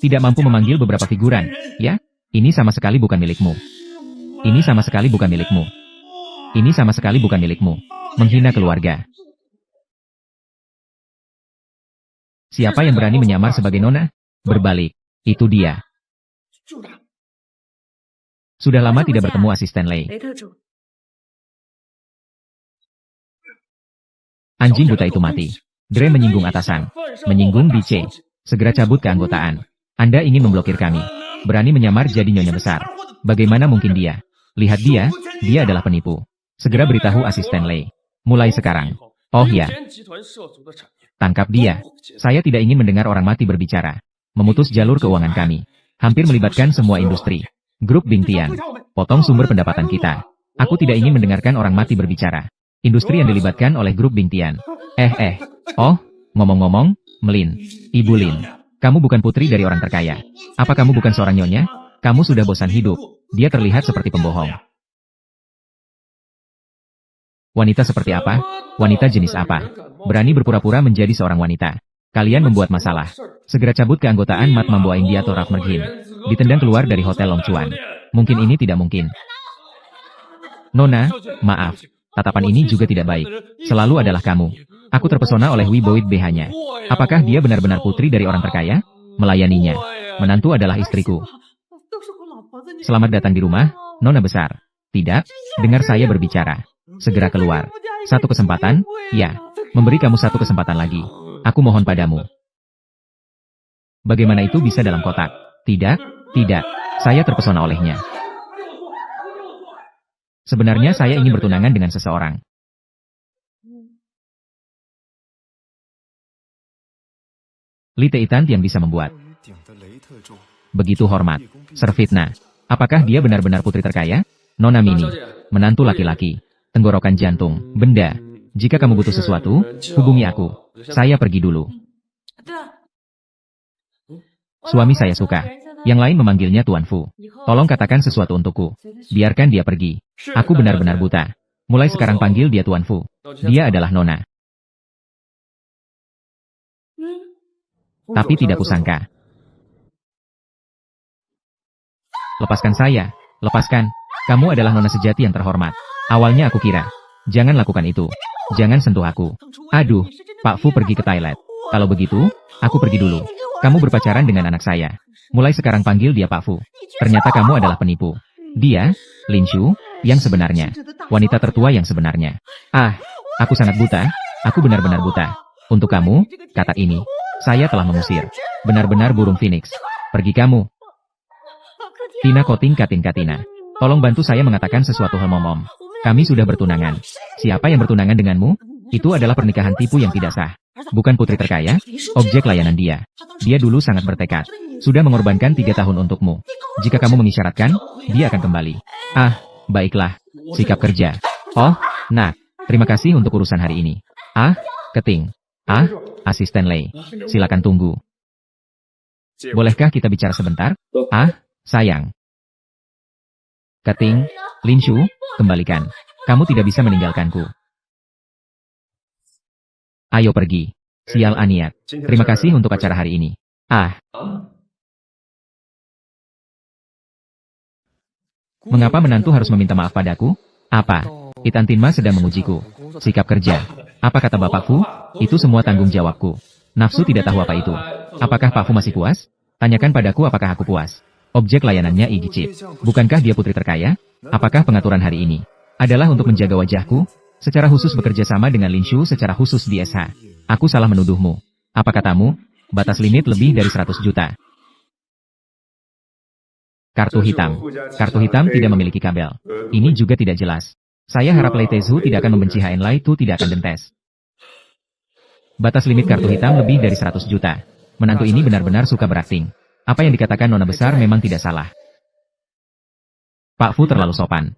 Tidak mampu memanggil beberapa figuran, ya? Ini sama sekali bukan milikmu. Ini sama sekali bukan milikmu. Ini sama sekali bukan milikmu. Menghina keluarga. Siapa yang berani menyamar sebagai nona? Berbalik. Itu dia. Sudah lama tidak bertemu asisten Lei. Anjing buta itu mati. Dre menyinggung atasan. Menyinggung DC. Segera cabut keanggotaan. Anda ingin memblokir kami. Berani menyamar jadi nyonya besar. Bagaimana mungkin dia? Lihat dia adalah penipu. Segera beritahu asisten Lei. Mulai sekarang. Oh ya. Tangkap dia. Saya tidak ingin mendengar orang mati berbicara. Memutus jalur keuangan kami. Hampir melibatkan semua industri. Grup Bingtian. Potong sumber pendapatan kita. Aku tidak ingin mendengarkan orang mati berbicara. Industri yang dilibatkan oleh grup Bingtian. Oh, ngomong-ngomong, Melin. Ibu Lin. Kamu bukan putri dari orang terkaya. Apa kamu bukan seorang nyonya? Kamu sudah bosan hidup. Dia terlihat seperti pembohong. Wanita seperti apa? Wanita jenis apa? Berani berpura-pura menjadi seorang wanita. Kalian membuat masalah. Segera cabut keanggotaan Mat Mamboa India atau Raf Merghin. Ditendang keluar dari Hotel Long Chuan. Mungkin ini tidak mungkin. Nona, maaf. Tatapan ini juga tidak baik. Selalu adalah kamu. Aku terpesona oleh Wiboid BH-nya. Apakah dia benar-benar putri dari orang terkaya? Melayaninya. Menantu adalah istriku. Selamat datang di rumah, Nona besar. Tidak, dengar saya berbicara. Segera keluar. Satu kesempatan? Ya. Memberi kamu satu kesempatan lagi. Aku mohon padamu. Bagaimana itu bisa dalam kotak? Tidak, tidak. Saya terpesona olehnya. Sebenarnya saya ingin bertunangan dengan seseorang. Li Teitan yang bisa membuat. Begitu hormat. Servitna. Apakah dia benar-benar putri terkaya? Nona Mini. Menantu laki-laki. Tenggorokan jantung. Benda. Jika kamu butuh sesuatu, hubungi aku. Saya pergi dulu. Suami saya suka. Yang lain memanggilnya Tuan Fu. Tolong katakan sesuatu untukku. Biarkan dia pergi. Aku benar-benar buta. Mulai sekarang panggil dia Tuan Fu. Dia adalah Nona. Tapi tidak kusangka. Lepaskan saya. Lepaskan. Kamu adalah nona sejati yang terhormat. Awalnya aku kira. Jangan lakukan itu. Jangan sentuh aku. Aduh, Pak Fu pergi ke toilet. Kalau begitu, aku pergi dulu. Kamu berpacaran dengan anak saya. Mulai sekarang panggil dia Pak Fu. Ternyata kamu adalah penipu. Dia, Lin Shu, yang sebenarnya. Wanita tertua yang sebenarnya. Ah, aku sangat buta. Aku benar-benar buta. Untuk kamu, kata ini. Saya telah mengusir. Benar-benar burung phoenix. Pergi kamu. Tina Koting Katin Katina. Tolong bantu saya mengatakan sesuatu Om. Kami sudah bertunangan. Siapa yang bertunangan denganmu? Itu adalah pernikahan tipu yang tidak sah. Bukan putri terkaya, objek layanan dia. Dia dulu sangat bertekad. Sudah mengorbankan 3 tahun untukmu. Jika kamu mengisyaratkan, dia akan kembali. Ah, baiklah. Sikap kerja. Oh, nak. Terima kasih untuk urusan hari ini. Ah, Keting. Ah, Asisten Lei. Silakan tunggu. Bolehkah kita bicara sebentar? Ah, sayang. Keting, Lin Shu, kembalikan. Kamu tidak bisa meninggalkanku. Ayo pergi. Sial Aniat. Terima kasih untuk acara hari ini. Ah. Mengapa menantu harus meminta maaf padaku? Apa? Itan Tinma sedang mengujiku. Sikap kerja. Apa kata Bapak Fu? Itu semua tanggung jawabku. Nafsu tidak tahu apa itu. Apakah Pak Fu masih puas? Tanyakan padaku apakah aku puas. Objek layanannya Igi Chip. Bukankah dia putri terkaya? Apakah pengaturan hari ini adalah untuk menjaga wajahku? Secara khusus bekerja sama dengan Lin Shu secara khusus di SH. Aku salah menuduhmu. Apa katamu? Batas limit lebih dari 100 juta. Kartu hitam. Kartu hitam tidak memiliki kabel. Ini juga tidak jelas. Saya harap Lei Tezhu tidak akan membenci HN Lai Tu tidak akan dentes. Batas limit kartu hitam lebih dari 100 juta. Menantu ini benar-benar suka berakting. Apa yang dikatakan nona besar memang tidak salah. Pak Fu terlalu sopan.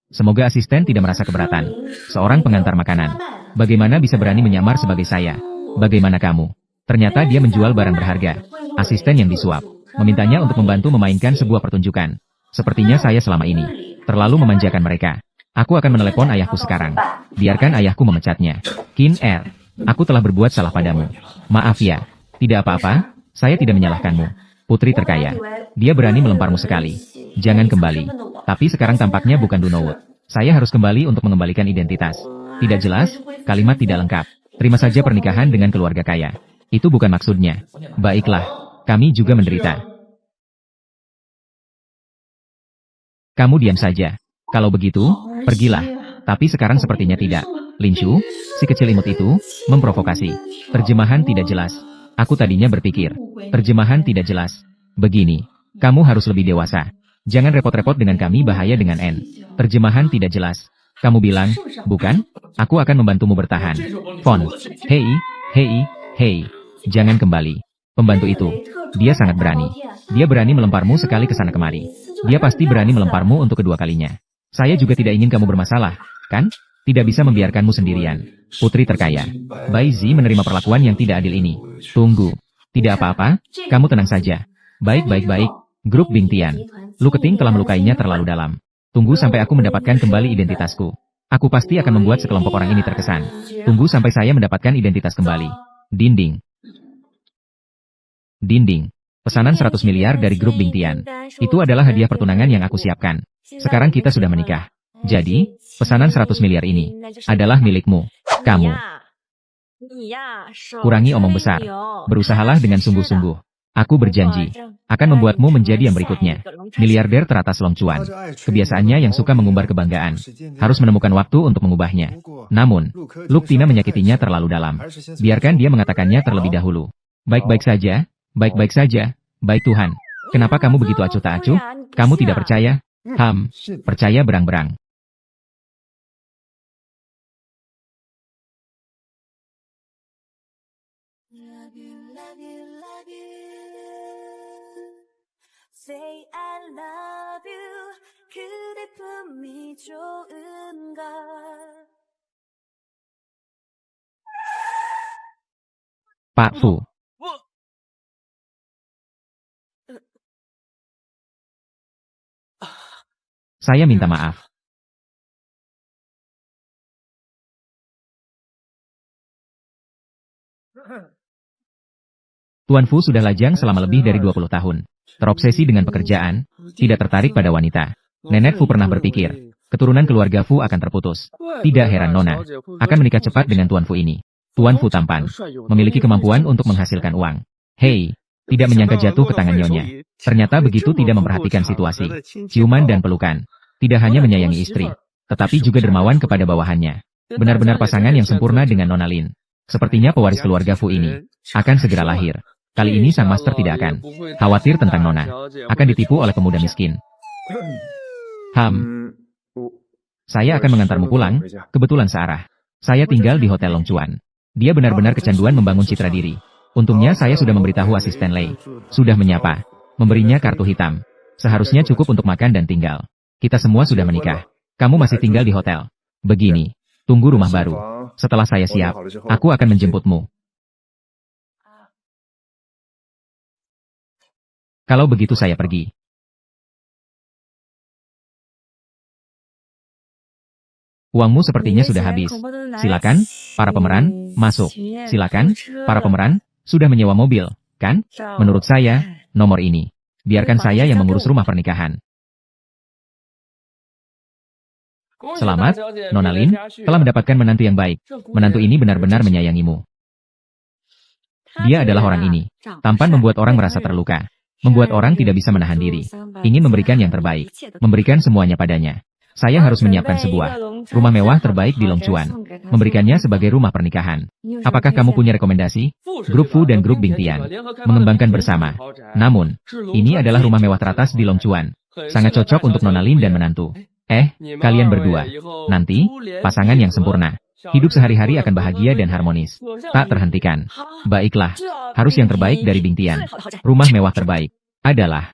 Semoga asisten tidak merasa keberatan. Seorang pengantar makanan. Bagaimana bisa berani menyamar sebagai saya? Bagaimana kamu? Ternyata dia menjual barang berharga. Asisten yang disuap. Memintanya untuk membantu memainkan sebuah pertunjukan. Sepertinya saya selama ini terlalu memanjakan mereka. Aku akan menelepon ayahku sekarang. Biarkan ayahku memecatnya. Qin Er, aku telah berbuat salah padamu. Maaf ya. Tidak apa-apa, saya tidak menyalahkanmu. Putri terkaya. Dia berani melemparmu sekali. Jangan kembali. Tapi sekarang tampaknya bukan Dunowut. Saya harus kembali untuk mengembalikan identitas. Tidak jelas, kalimat tidak lengkap. Terima saja pernikahan dengan keluarga kaya. Itu bukan maksudnya. Baiklah, kami juga menderita. Kamu diam saja. Kalau begitu, pergilah. Tapi sekarang sepertinya tidak. Lin Shu, si kecil imut itu, memprovokasi. Terjemahan tidak jelas. Aku tadinya berpikir, terjemahan tidak jelas. Begini, kamu harus lebih dewasa. Jangan repot-repot dengan kami bahaya dengan N. Terjemahan tidak jelas. Kamu bilang, bukan? Aku akan membantumu bertahan. Fon, hei, hei, hei. Jangan kembali. Pembantu itu, dia sangat berani. Dia berani melemparmu sekali ke sana kemari. Dia pasti berani melemparmu untuk kedua kalinya. Saya juga tidak ingin kamu bermasalah, kan? Tidak bisa membiarkanmu sendirian. Putri terkaya. Bai Zi menerima perlakuan yang tidak adil ini. Tunggu. Tidak apa-apa, kamu tenang saja. Baik. Grup Bing Tian. Lu Keting telah melukainya terlalu dalam. Tunggu sampai aku mendapatkan kembali identitasku. Aku pasti akan membuat sekelompok orang ini terkesan. Tunggu sampai saya mendapatkan identitas kembali. Dinding. Pesanan 100 miliar dari grup Bing Tian. Itu adalah hadiah pertunangan yang aku siapkan. Sekarang kita sudah menikah. Jadi, pesanan 100 miliar ini adalah milikmu. Kamu. Kurangi omong besar. Berusahalah dengan sungguh-sungguh. Aku berjanji akan membuatmu menjadi yang berikutnya. Miliarder teratas Long Chuan. Kebiasaannya yang suka mengumbar kebanggaan. Harus menemukan waktu untuk mengubahnya. Namun, Luk Tina menyakitinya terlalu dalam. Biarkan dia mengatakannya terlebih dahulu. Baik-baik saja. Baik-baik saja. Baik Tuhan. Kenapa kamu begitu acuh tak acuh? Kamu tidak percaya? Percaya berang-berang.
Say I love you. 그대 품이 좋은가?
Pak Fu. Saya minta maaf. Tuan Fu sudah lajang selama lebih dari 20 tahun. Terobsesi dengan pekerjaan, tidak tertarik pada wanita. Nenek Fu pernah berpikir, keturunan keluarga Fu akan terputus. Tidak heran Nona akan menikah cepat dengan Tuan Fu ini. Tuan Fu tampan, memiliki kemampuan untuk menghasilkan uang. Hei, tidak menyangka jatuh ke tangan nyonya. Ternyata begitu tidak memperhatikan situasi. Ciuman dan pelukan. Tidak hanya menyayangi istri, tetapi juga dermawan kepada bawahannya. Benar-benar pasangan yang sempurna dengan Nona Lin. Sepertinya pewaris keluarga Fu ini akan segera lahir. Kali ini sang master tidak akan khawatir tentang Nona akan ditipu oleh pemuda miskin. Saya akan mengantarmu pulang, kebetulan searah. Saya tinggal di Hotel Long Chuan. Dia benar-benar kecanduan membangun citra diri. Untungnya saya sudah memberitahu asisten Lei. Sudah menyapa. Memberinya kartu hitam. Seharusnya cukup untuk makan dan tinggal. Kita semua sudah menikah. Kamu masih tinggal di hotel. Begini. Tunggu rumah baru. Setelah saya siap, aku akan menjemputmu. Kalau begitu saya pergi. Uangmu sepertinya sudah habis. Silakan, para pemeran, masuk. Silakan, para pemeran, sudah menyewa mobil, kan? Menurut saya, nomor ini. Biarkan saya yang mengurus rumah pernikahan. Selamat, Nona Lin, telah mendapatkan menantu yang baik. Menantu ini benar-benar menyayangimu. Dia adalah orang ini. Tampan membuat orang merasa terluka. Membuat orang tidak bisa menahan diri. Ingin memberikan yang terbaik. Memberikan semuanya padanya. Saya harus menyiapkan sebuah rumah mewah terbaik di Long Chuan. Memberikannya sebagai rumah pernikahan. Apakah kamu punya rekomendasi? Grup Fu dan Grup Bingtian mengembangkan bersama. Namun, ini adalah rumah mewah teratas di Long Chuan. Sangat cocok untuk Nona Lin dan menantu. Kalian berdua. Nanti, pasangan yang sempurna. Hidup sehari-hari akan bahagia dan harmonis. Tak terhentikan. Baiklah, harus yang terbaik dari Bingtian. Rumah mewah terbaik adalah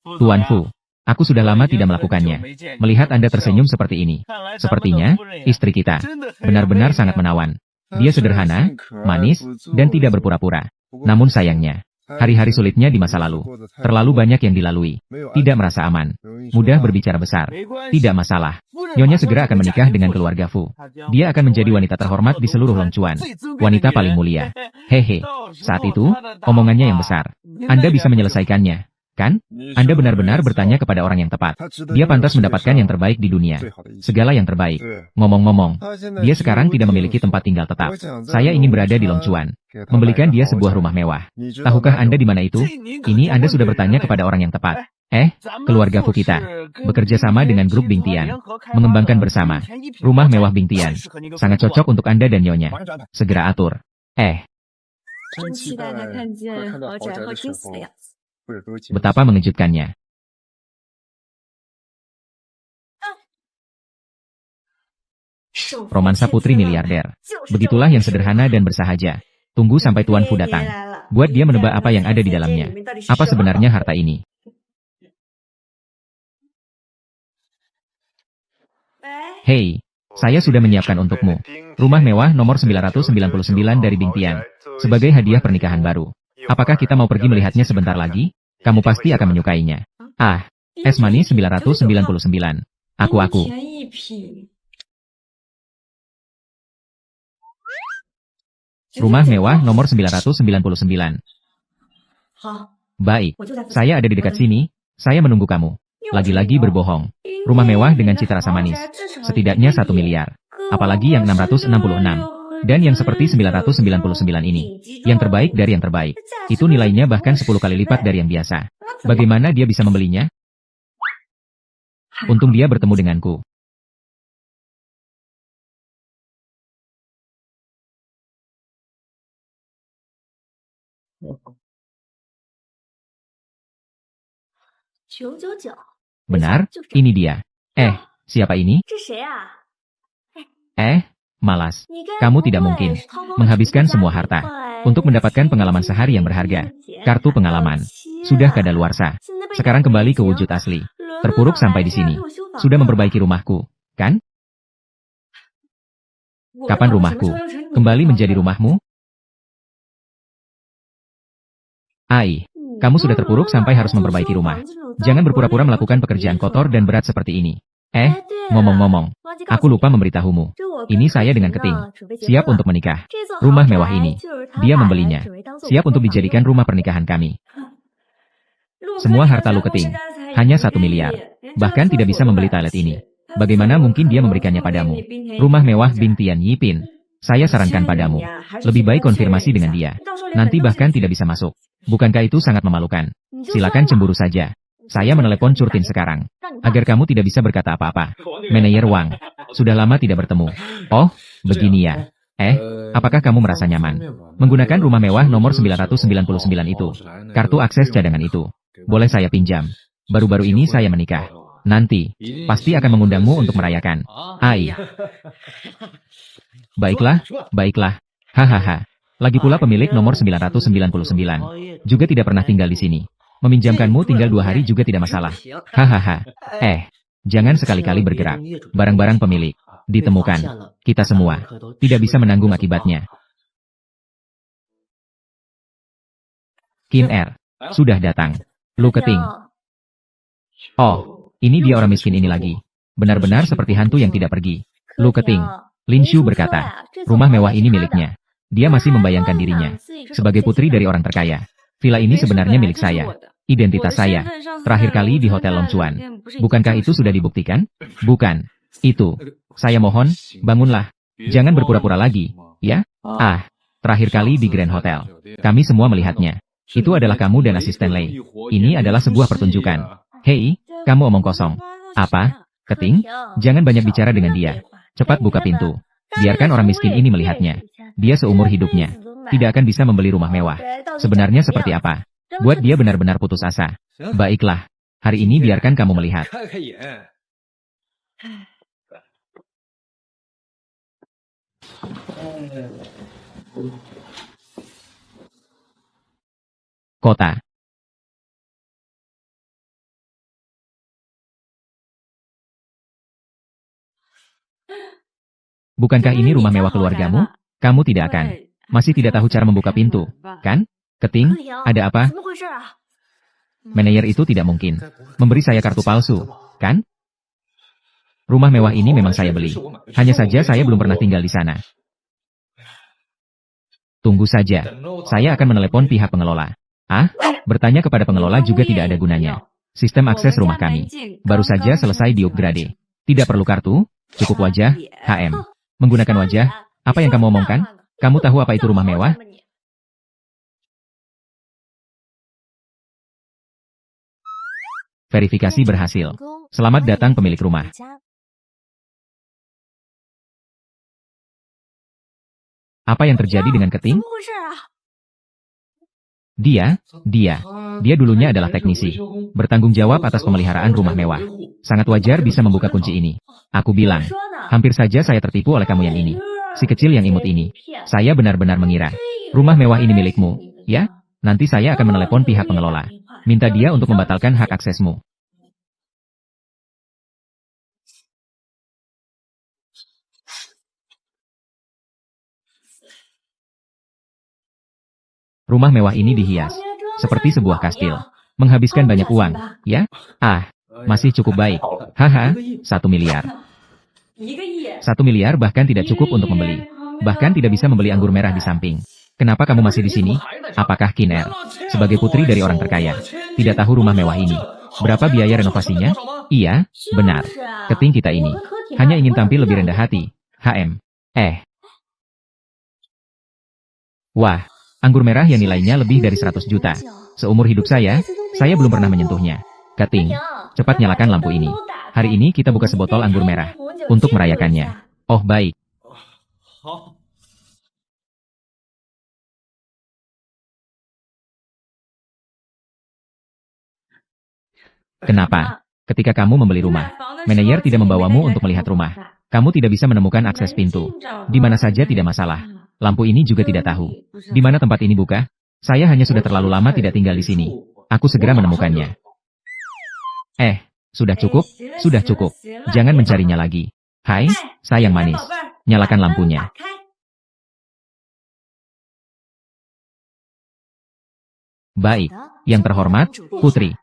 Tuan Fu. Aku sudah lama tidak melakukannya. Melihat Anda tersenyum seperti ini. Sepertinya, istri kita benar-benar sangat menawan. Dia sederhana, manis, dan tidak berpura-pura. Namun sayangnya, hari-hari sulitnya di masa lalu. Terlalu banyak yang dilalui. Tidak merasa aman. Mudah berbicara besar. Tidak masalah. Nyonya segera akan menikah dengan keluarga Fu. Dia akan menjadi wanita terhormat di seluruh Long Chuan. Wanita paling mulia. Hehe. Saat itu, omongannya yang besar. Anda bisa menyelesaikannya. Kan? Anda benar-benar bertanya kepada orang yang tepat. Dia pantas mendapatkan yang terbaik di dunia. Segala yang terbaik. Ngomong-ngomong, dia sekarang tidak memiliki tempat tinggal tetap. Saya ingin berada di Long Chuan. Membelikan dia sebuah rumah mewah. Tahukah Anda di mana itu? Ini Anda sudah bertanya kepada orang yang tepat. Keluarga Fu kita bekerja sama dengan Grup Bingtian. Mengembangkan bersama. Rumah mewah Bingtian. Sangat cocok untuk Anda dan Nyonya. Segera atur.
真期待他看见豪宅和惊喜的样子。
Betapa mengejutkannya. Romansa putri miliarder. Begitulah yang sederhana dan bersahaja. Tunggu sampai Tuan Fu datang. Buat dia menebak apa yang ada di dalamnya. Apa sebenarnya harta ini? Hei, saya sudah menyiapkan untukmu. Rumah mewah nomor 999 dari Bingtian. Sebagai hadiah pernikahan baru. Apakah kita mau pergi melihatnya sebentar lagi? Kamu pasti akan menyukainya. Es manis 999. Aku. Rumah mewah nomor 999. Baik, saya ada di dekat sini. Saya menunggu kamu. Lagi-lagi berbohong. Rumah mewah dengan cita rasa manis. Setidaknya 1 miliar. Apalagi yang 666. Dan yang seperti 999 ini. Yang terbaik dari yang terbaik. Itu nilainya bahkan 10 kali lipat dari yang biasa. Bagaimana dia bisa membelinya? Untung dia bertemu denganku. Benar, ini dia. Siapa ini? Malas. Kamu tidak mungkin menghabiskan semua harta untuk mendapatkan pengalaman sehari yang berharga. Kartu pengalaman sudah kadaluarsa. Sekarang kembali ke wujud asli. Terpuruk sampai di sini. Sudah memperbaiki rumahku, kan? Kapan rumahku kembali menjadi rumahmu? Kamu sudah terpuruk sampai harus memperbaiki rumah. Jangan berpura-pura melakukan pekerjaan kotor dan berat seperti ini. Ngomong-ngomong, aku lupa memberitahumu. Ini saya dengan Keting. Siap untuk menikah. Rumah mewah ini. Dia membelinya. Siap untuk dijadikan rumah pernikahan kami. Semua harta Lu Keting. Hanya 1 miliar. Bahkan tidak bisa membeli toilet ini. Bagaimana mungkin dia memberikannya padamu? Rumah mewah Bing Tian Yipin. Saya sarankan padamu. Lebih baik konfirmasi dengan dia. Nanti bahkan tidak bisa masuk. Bukankah itu sangat memalukan? Silakan cemburu saja. Saya menelepon Curtin sekarang. Agar kamu tidak bisa berkata apa-apa. Manajer Wang. Sudah lama tidak bertemu. Oh, begini ya. Apakah kamu merasa nyaman? Menggunakan rumah mewah nomor 999 itu. Kartu akses cadangan itu. Boleh saya pinjam? Baru-baru ini saya menikah. Nanti, pasti akan mengundangmu untuk merayakan. Ai. Baiklah, baiklah. Hahaha. Lagi pula pemilik nomor 999. Juga tidak pernah tinggal di sini. Meminjamkanmu tinggal 2 hari juga tidak masalah. Hahaha. Jangan sekali-kali bergerak. Barang-barang pemilik ditemukan. Kita semua tidak bisa menanggung akibatnya. Qin Er sudah datang. Lu Keting. Oh, ini dia orang miskin ini lagi. Benar-benar seperti hantu yang tidak pergi. Lu Keting. Lin Shu berkata, rumah mewah ini miliknya. Dia masih membayangkan dirinya sebagai putri dari orang terkaya. Villa ini sebenarnya milik saya. Identitas saya. Terakhir kali di Hotel Longchuan. Bukankah itu sudah dibuktikan? Bukan. Itu. Saya mohon, bangunlah. Jangan berpura-pura lagi, ya? Terakhir kali di Grand Hotel. Kami semua melihatnya. Itu adalah kamu dan asisten Lei. Ini adalah sebuah pertunjukan. Hei, kamu omong kosong. Apa? Keting? Jangan banyak bicara dengan dia. Cepat buka pintu. Biarkan orang miskin ini melihatnya. Dia seumur hidupnya tidak akan bisa membeli rumah mewah. Sebenarnya seperti apa? Buat dia benar-benar putus asa. Baiklah. Hari ini biarkan kamu melihat. Kota. Bukankah ini rumah mewah keluargamu? Kamu tidak akan. Masih tidak tahu cara membuka pintu, kan? Keting, ada apa? Manajer itu tidak mungkin memberi saya kartu palsu, kan? Rumah mewah ini memang saya beli. Hanya saja saya belum pernah tinggal di sana. Tunggu saja. Saya akan menelepon pihak pengelola. Bertanya kepada pengelola juga tidak ada gunanya. Sistem akses rumah kami baru saja selesai di-upgrade. Tidak perlu kartu, cukup wajah, HM. Menggunakan wajah, apa yang kamu omongkan? Kamu tahu apa itu rumah mewah? Verifikasi berhasil. Selamat datang pemilik rumah. Apa yang terjadi dengan Keting? Dia dulunya adalah teknisi. Bertanggung jawab atas pemeliharaan rumah mewah. Sangat wajar bisa membuka kunci ini. Aku bilang, hampir saja saya tertipu oleh kamu yang ini. Si kecil yang imut ini. Saya benar-benar mengira. Rumah mewah ini milikmu, ya? Nanti saya akan menelepon pihak pengelola. Minta dia untuk membatalkan hak aksesmu. Rumah mewah ini dihias seperti sebuah kastil. Menghabiskan banyak uang, ya? Masih cukup baik. 1 miliar. 1 miliar bahkan tidak cukup untuk membeli. Bahkan tidak bisa membeli anggur merah di samping. Kenapa kamu masih di sini? Apakah Qin Er, sebagai putri dari orang terkaya, tidak tahu rumah mewah ini? Berapa biaya renovasinya? Iya, benar. Keting kita ini hanya ingin tampil lebih rendah hati. Wah, anggur merah yang nilainya lebih dari 100 juta. Seumur hidup saya belum pernah menyentuhnya. Keting, cepat nyalakan lampu ini. Hari ini kita buka sebotol anggur merah untuk merayakannya. Oh baik. Kenapa? Ketika kamu membeli rumah, manajer tidak membawamu untuk melihat rumah. Kamu tidak bisa menemukan akses pintu. Di mana saja tidak masalah. Lampu ini juga tidak tahu. Di mana tempat ini buka? Saya hanya sudah terlalu lama tidak tinggal di sini. Aku segera menemukannya. Sudah cukup? Sudah cukup. Jangan mencarinya lagi. Hai, sayang manis. Nyalakan lampunya. Baik, yang terhormat, Putri.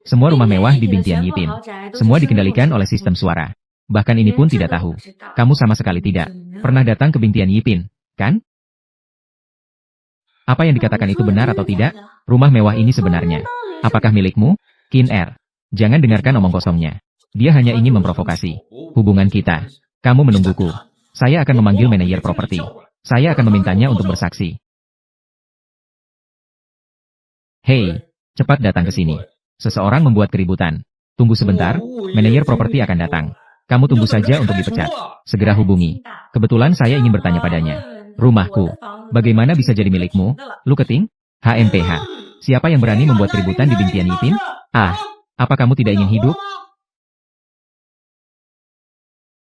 Semua rumah mewah di Bintian Yipin. Semua dikendalikan oleh sistem suara. Bahkan ini pun tidak tahu. Kamu sama sekali tidak pernah datang ke Bintian Yipin, kan? Apa yang dikatakan itu benar atau tidak? Rumah mewah ini sebenarnya apakah milikmu? Qin Er, jangan dengarkan omong kosongnya. Dia hanya ingin memprovokasi hubungan kita. Kamu menungguku. Saya akan memanggil manajer properti. Saya akan memintanya untuk bersaksi. Hei, cepat datang ke sini. Seseorang membuat keributan. Tunggu sebentar, manajer properti akan datang. Kamu tunggu saja untuk dipecat. Segera hubungi. Kebetulan saya ingin bertanya padanya. Rumahku, bagaimana bisa jadi milikmu? Lu Keting? HMPH. Siapa yang berani membuat keributan di Bintian Yipin? Ah, apa kamu tidak ingin hidup?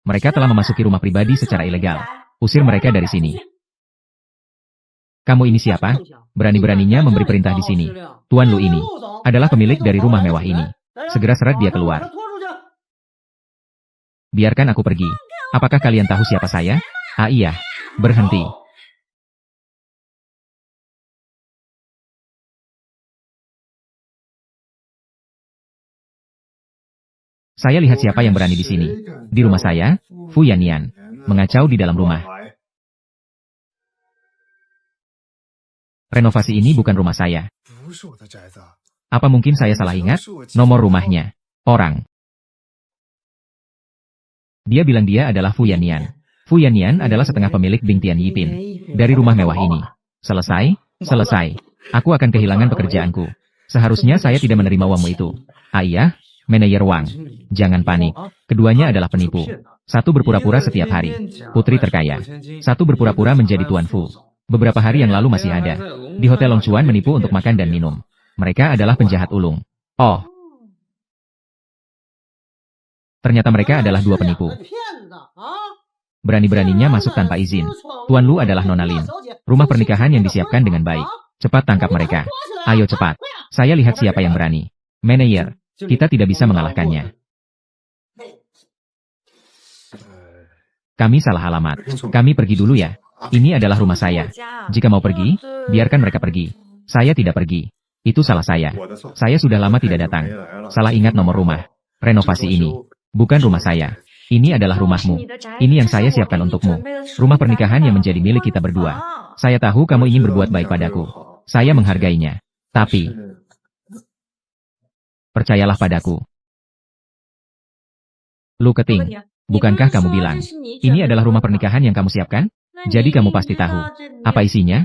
Mereka telah memasuki rumah pribadi secara ilegal. Usir mereka dari sini. Kamu ini siapa? Berani-beraninya memberi perintah di sini. Tuan Lu ini adalah pemilik dari rumah mewah ini. Segera seret dia keluar. Biarkan aku pergi. Apakah kalian tahu siapa saya? Ah iya, berhenti. Saya lihat siapa yang berani di sini. Di rumah saya, Fu Yannian, mengacau di dalam rumah. Renovasi ini bukan rumah saya. Apa mungkin saya salah ingat? Nomor rumahnya. Orang. Dia bilang dia adalah Fu Yannian. Fu Yannian adalah setengah pemilik Bintian Yipin. Dari rumah mewah ini. Selesai, selesai. Aku akan kehilangan pekerjaanku. Seharusnya saya tidak menerima uangmu itu. Ah iya, manajer Wang. Jangan panik. Keduanya adalah penipu. Satu berpura-pura setiap hari. Putri terkaya. Satu berpura-pura menjadi Tuan Fu. Beberapa hari yang lalu masih ada. Di Hotel Long Chuan menipu untuk makan dan minum. Mereka adalah penjahat ulung. Oh. Ternyata mereka adalah dua penipu. Berani-beraninya masuk tanpa izin. Tuan Lu adalah Nona Lin. Rumah pernikahan yang disiapkan dengan baik. Cepat tangkap mereka. Ayo cepat. Saya lihat siapa yang berani. Manajer, kita tidak bisa mengalahkannya. Kami salah alamat. Kami pergi dulu ya. Ini adalah rumah saya. Jika mau pergi, biarkan mereka pergi. Saya tidak pergi. Itu salah saya. Saya sudah lama tidak datang. Salah ingat nomor rumah. Renovasi ini. Bukan rumah saya. Ini adalah rumahmu. Ini yang saya siapkan untukmu. Rumah pernikahan yang menjadi milik kita berdua. Saya tahu kamu ingin berbuat baik padaku. Saya menghargainya. Tapi, percayalah padaku. Lu Keting, bukankah kamu bilang, ini adalah rumah pernikahan yang kamu siapkan? Jadi kamu pasti tahu. Apa isinya?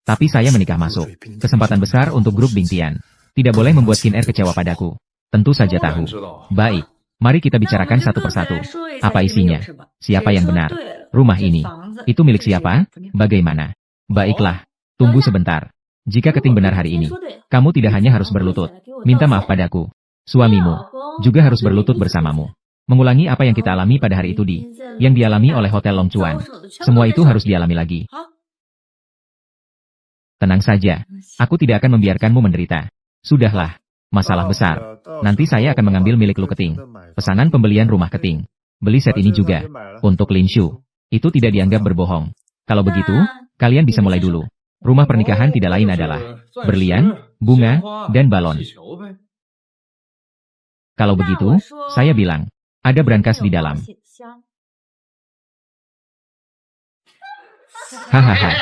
Tapi saya menikah masuk. Kesempatan besar untuk grup Bintian. Tidak boleh membuat Qin Er kecewa padaku. Tentu saja tahu. Baik, mari kita bicarakan satu persatu. Apa isinya? Siapa yang benar? Rumah ini. Itu milik siapa? Bagaimana? Baiklah, tunggu sebentar. Jika Keting benar hari ini, kamu tidak hanya harus berlutut. Minta maaf padaku. Suamimu juga harus berlutut bersamamu. Mengulangi apa yang kita alami pada hari itu yang dialami oleh Hotel Long Chuan. Semua itu harus dialami lagi. Tenang saja, aku tidak akan membiarkanmu menderita. Sudahlah, masalah besar. Nanti saya akan mengambil milik Lu Keting. Pesanan pembelian rumah Keting. Beli set ini juga. Untuk Lin Shu. Itu tidak dianggap berbohong. Kalau begitu, kalian bisa mulai dulu. Rumah pernikahan tidak lain adalah berlian, bunga, dan balon. Kalau begitu, saya bilang, ada brankas di dalam. Hahaha.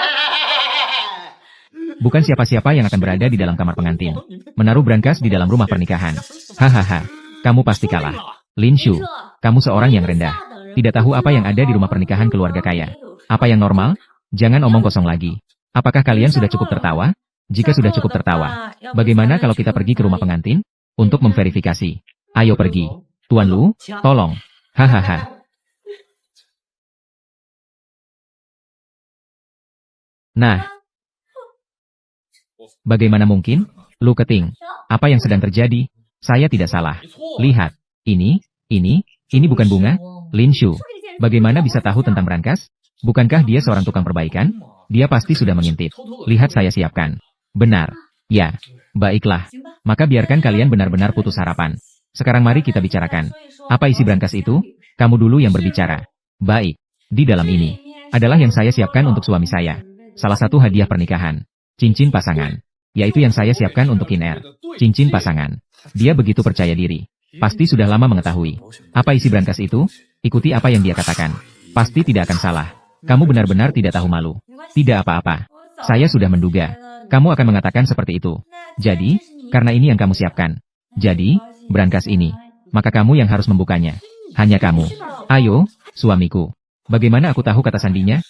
Bukan siapa-siapa yang akan berada di dalam kamar pengantin. Menaruh brankas di dalam rumah pernikahan. Hahaha. Kamu pasti kalah. Lin Shu, kamu seorang yang rendah. Tidak tahu apa yang ada di rumah pernikahan keluarga kaya. Apa yang normal? Jangan omong kosong lagi. Apakah kalian sudah cukup tertawa? Jika sudah cukup tertawa, bagaimana kalau kita pergi ke rumah pengantin? Untuk memverifikasi. Ayo pergi. Tuan Lu, tolong. Hahaha. Nah. Bagaimana mungkin? Lu Keting. Apa yang sedang terjadi? Saya tidak salah. Lihat. Ini bukan bunga? Lin Shu. Bagaimana bisa tahu tentang brankas? Bukankah dia seorang tukang perbaikan? Dia pasti sudah mengintip. Lihat saya siapkan. Benar. Ya. Baiklah. Maka biarkan kalian benar-benar putus harapan. Sekarang mari kita bicarakan. Apa isi brankas itu? Kamu dulu yang berbicara. Baik. Di dalam ini adalah yang saya siapkan untuk suami saya. Salah satu hadiah pernikahan. Cincin pasangan. yaitu yang saya siapkan untuk Kiner. Cincin pasangan. Dia begitu percaya diri. Pasti sudah lama mengetahui. Apa isi brankas itu? Ikuti apa yang dia katakan. Pasti tidak akan salah. Kamu benar-benar tidak tahu malu. Tidak apa-apa. Saya sudah menduga. Kamu akan mengatakan seperti itu. Jadi, karena ini yang kamu siapkan. Jadi, brankas ini. Maka kamu yang harus membukanya. Hanya kamu. Ayo, suamiku. Bagaimana aku tahu kata sandinya?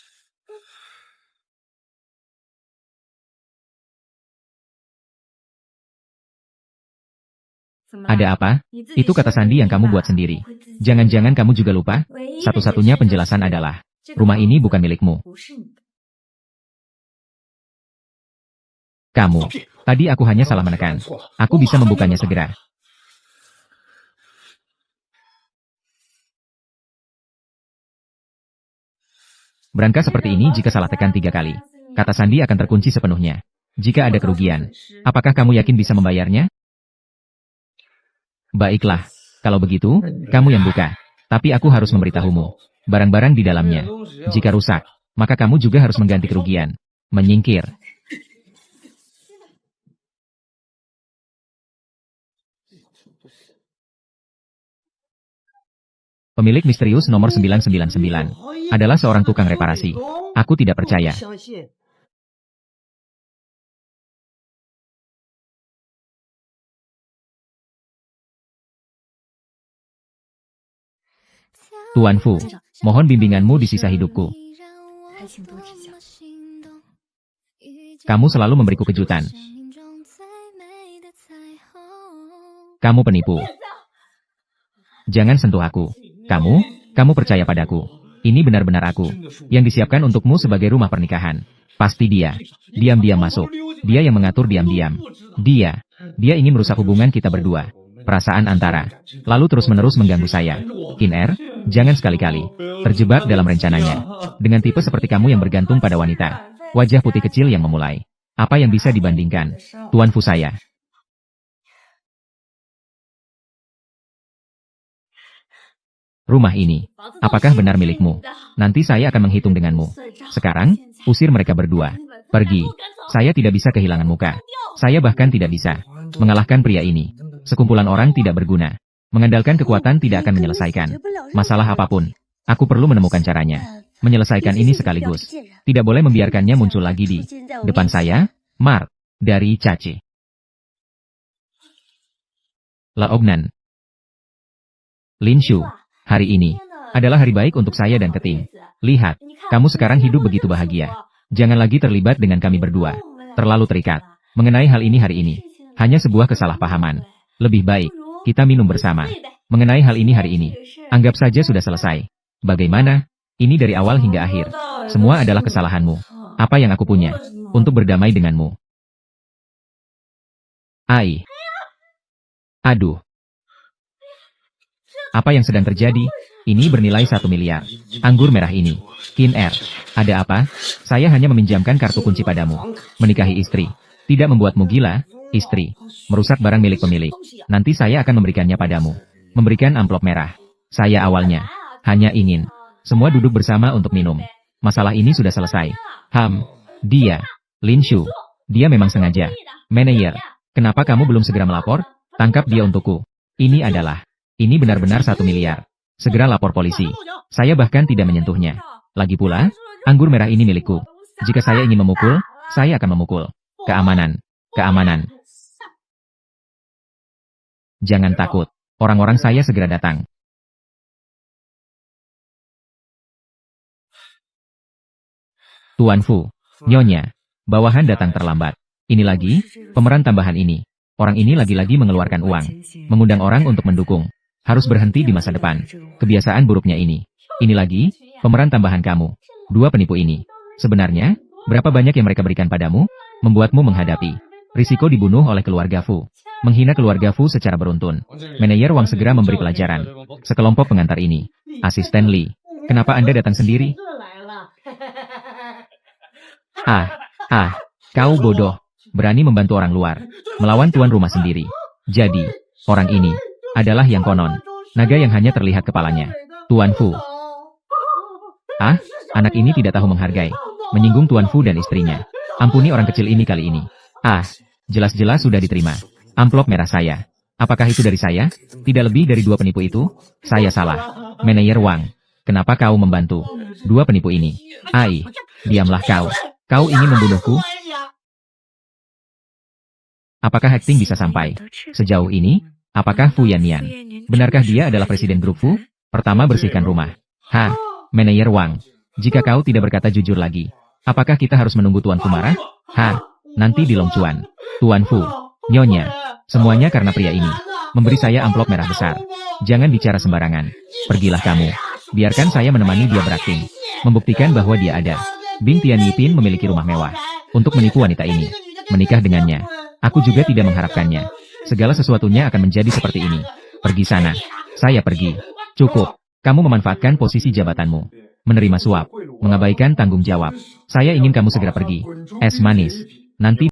Ada apa? Itu kata sandi yang kamu buat sendiri. Jangan-jangan kamu juga lupa? Satu-satunya penjelasan adalah, rumah ini bukan milikmu. Kamu. Tadi aku hanya salah menekan. Aku bisa membukanya segera. Brankas seperti ini jika salah tekan 3 kali. Kata sandi akan terkunci sepenuhnya. Jika ada kerugian, apakah kamu yakin bisa membayarnya? Baiklah, kalau begitu, kamu yang buka. Tapi aku harus memberitahumu. Barang-barang di dalamnya. Jika rusak, maka kamu juga harus mengganti kerugian. Menyingkir. Pemilik misterius nomor 999 adalah seorang tukang reparasi. Aku tidak percaya. Tuan Fu, mohon bimbinganmu di sisa hidupku. Kamu selalu memberiku kejutan. Kamu penipu. Jangan sentuh aku. Kamu percaya padaku. Ini benar-benar aku. Yang disiapkan untukmu sebagai rumah pernikahan. Pasti dia. Diam-diam masuk. Dia yang mengatur diam-diam. Dia ingin merusak hubungan kita berdua. Perasaan antara. Lalu terus-menerus mengganggu saya. Kiner, jangan sekali-kali terjebak dalam rencananya. Dengan tipe seperti kamu yang bergantung pada wanita. Wajah putih kecil yang memulai. Apa yang bisa dibandingkan? Tuan Fu saya. Rumah ini. Apakah benar milikmu? Nanti saya akan menghitung denganmu. Sekarang, usir mereka berdua. Pergi. Saya tidak bisa kehilangan muka. Saya bahkan tidak bisa mengalahkan pria ini. Sekumpulan orang tidak berguna. Mengandalkan kekuatan tidak akan menyelesaikan masalah apapun. Aku perlu menemukan caranya. Menyelesaikan ini sekaligus. Tidak boleh membiarkannya muncul lagi di depan saya. Mark. Dari Cace. Laognan. Lin Shu. Hari ini adalah hari baik untuk saya dan Keting. Lihat, kamu sekarang hidup begitu bahagia. Jangan lagi terlibat dengan kami berdua. Terlalu terikat. Mengenai hal ini hari ini. Hanya sebuah kesalahpahaman. Lebih baik, kita minum bersama. Mengenai hal ini hari ini. Anggap saja sudah selesai. Bagaimana? Ini dari awal hingga akhir. Semua adalah kesalahanmu. Apa yang aku punya untuk berdamai denganmu? Ai. Aduh. Apa yang sedang terjadi? Ini bernilai 1 miliar. Anggur merah ini. Kiner. Ada apa? Saya hanya meminjamkan kartu kunci padamu. Menikahi istri. Tidak membuatmu gila, istri. Merusak barang milik pemilik. Nanti saya akan memberikannya padamu. Memberikan amplop merah. Saya awalnya hanya ingin semua duduk bersama untuk minum. Masalah ini sudah selesai. Dia. Lin Shu. Dia memang sengaja. Manajer. Kenapa kamu belum segera melapor? Tangkap dia untukku. Ini benar-benar 1 miliar. Segera lapor polisi. Saya bahkan tidak menyentuhnya. Lagi pula, anggur merah ini milikku. Jika saya ingin memukul, saya akan memukul. Keamanan. Jangan takut. Orang-orang saya segera datang. Tuan Fu. Nyonya. Bawahan datang terlambat. Ini lagi, pemeran tambahan ini. Orang ini lagi-lagi mengeluarkan uang. Mengundang orang untuk mendukung. Harus berhenti di masa depan. Kebiasaan buruknya ini. Ini lagi, pemeran tambahan kamu. 2 penipu ini. Sebenarnya, berapa banyak yang mereka berikan padamu? Membuatmu menghadapi risiko dibunuh oleh keluarga Fu. Menghina keluarga Fu secara beruntun. Manajer Wang segera memberi pelajaran. Sekelompok pengantar ini. Asisten Li. Kenapa Anda datang sendiri? Kau bodoh. Berani membantu orang luar. Melawan tuan rumah sendiri. Jadi, orang ini adalah yang konon. Naga yang hanya terlihat kepalanya. Tuan Fu. Anak ini tidak tahu menghargai. Menyinggung Tuan Fu dan istrinya. Ampuni orang kecil ini kali ini. Jelas-jelas sudah diterima. Amplop merah saya. Apakah itu dari saya? Tidak lebih dari 2 penipu itu? Saya salah. Manajer Wang. Kenapa kau membantu 2 penipu ini? Ai, diamlah kau. Kau ingin membunuhku? Apakah Hekting bisa sampai sejauh ini? Apakah Fu Yannian? Benarkah dia adalah presiden grup Fu? Pertama bersihkan rumah. Manajer Wang. Jika kau tidak berkata jujur lagi, apakah kita harus menunggu Tuan Fu marah? Nanti di Longcuan. Tuan Fu, Nyonya, semuanya karena pria ini. Memberi saya amplop merah besar. Jangan bicara sembarangan. Pergilah kamu. Biarkan saya menemani dia berakting. Membuktikan bahwa dia ada. Bing Tian Yipin memiliki rumah mewah. Untuk menipu wanita ini. Menikah dengannya. Aku juga tidak mengharapkannya. Segala sesuatunya akan menjadi seperti ini. Pergi sana. Saya pergi. Cukup. Kamu memanfaatkan posisi jabatanmu. Menerima suap. Mengabaikan tanggung jawab. Saya ingin kamu segera pergi. Es manis. Nanti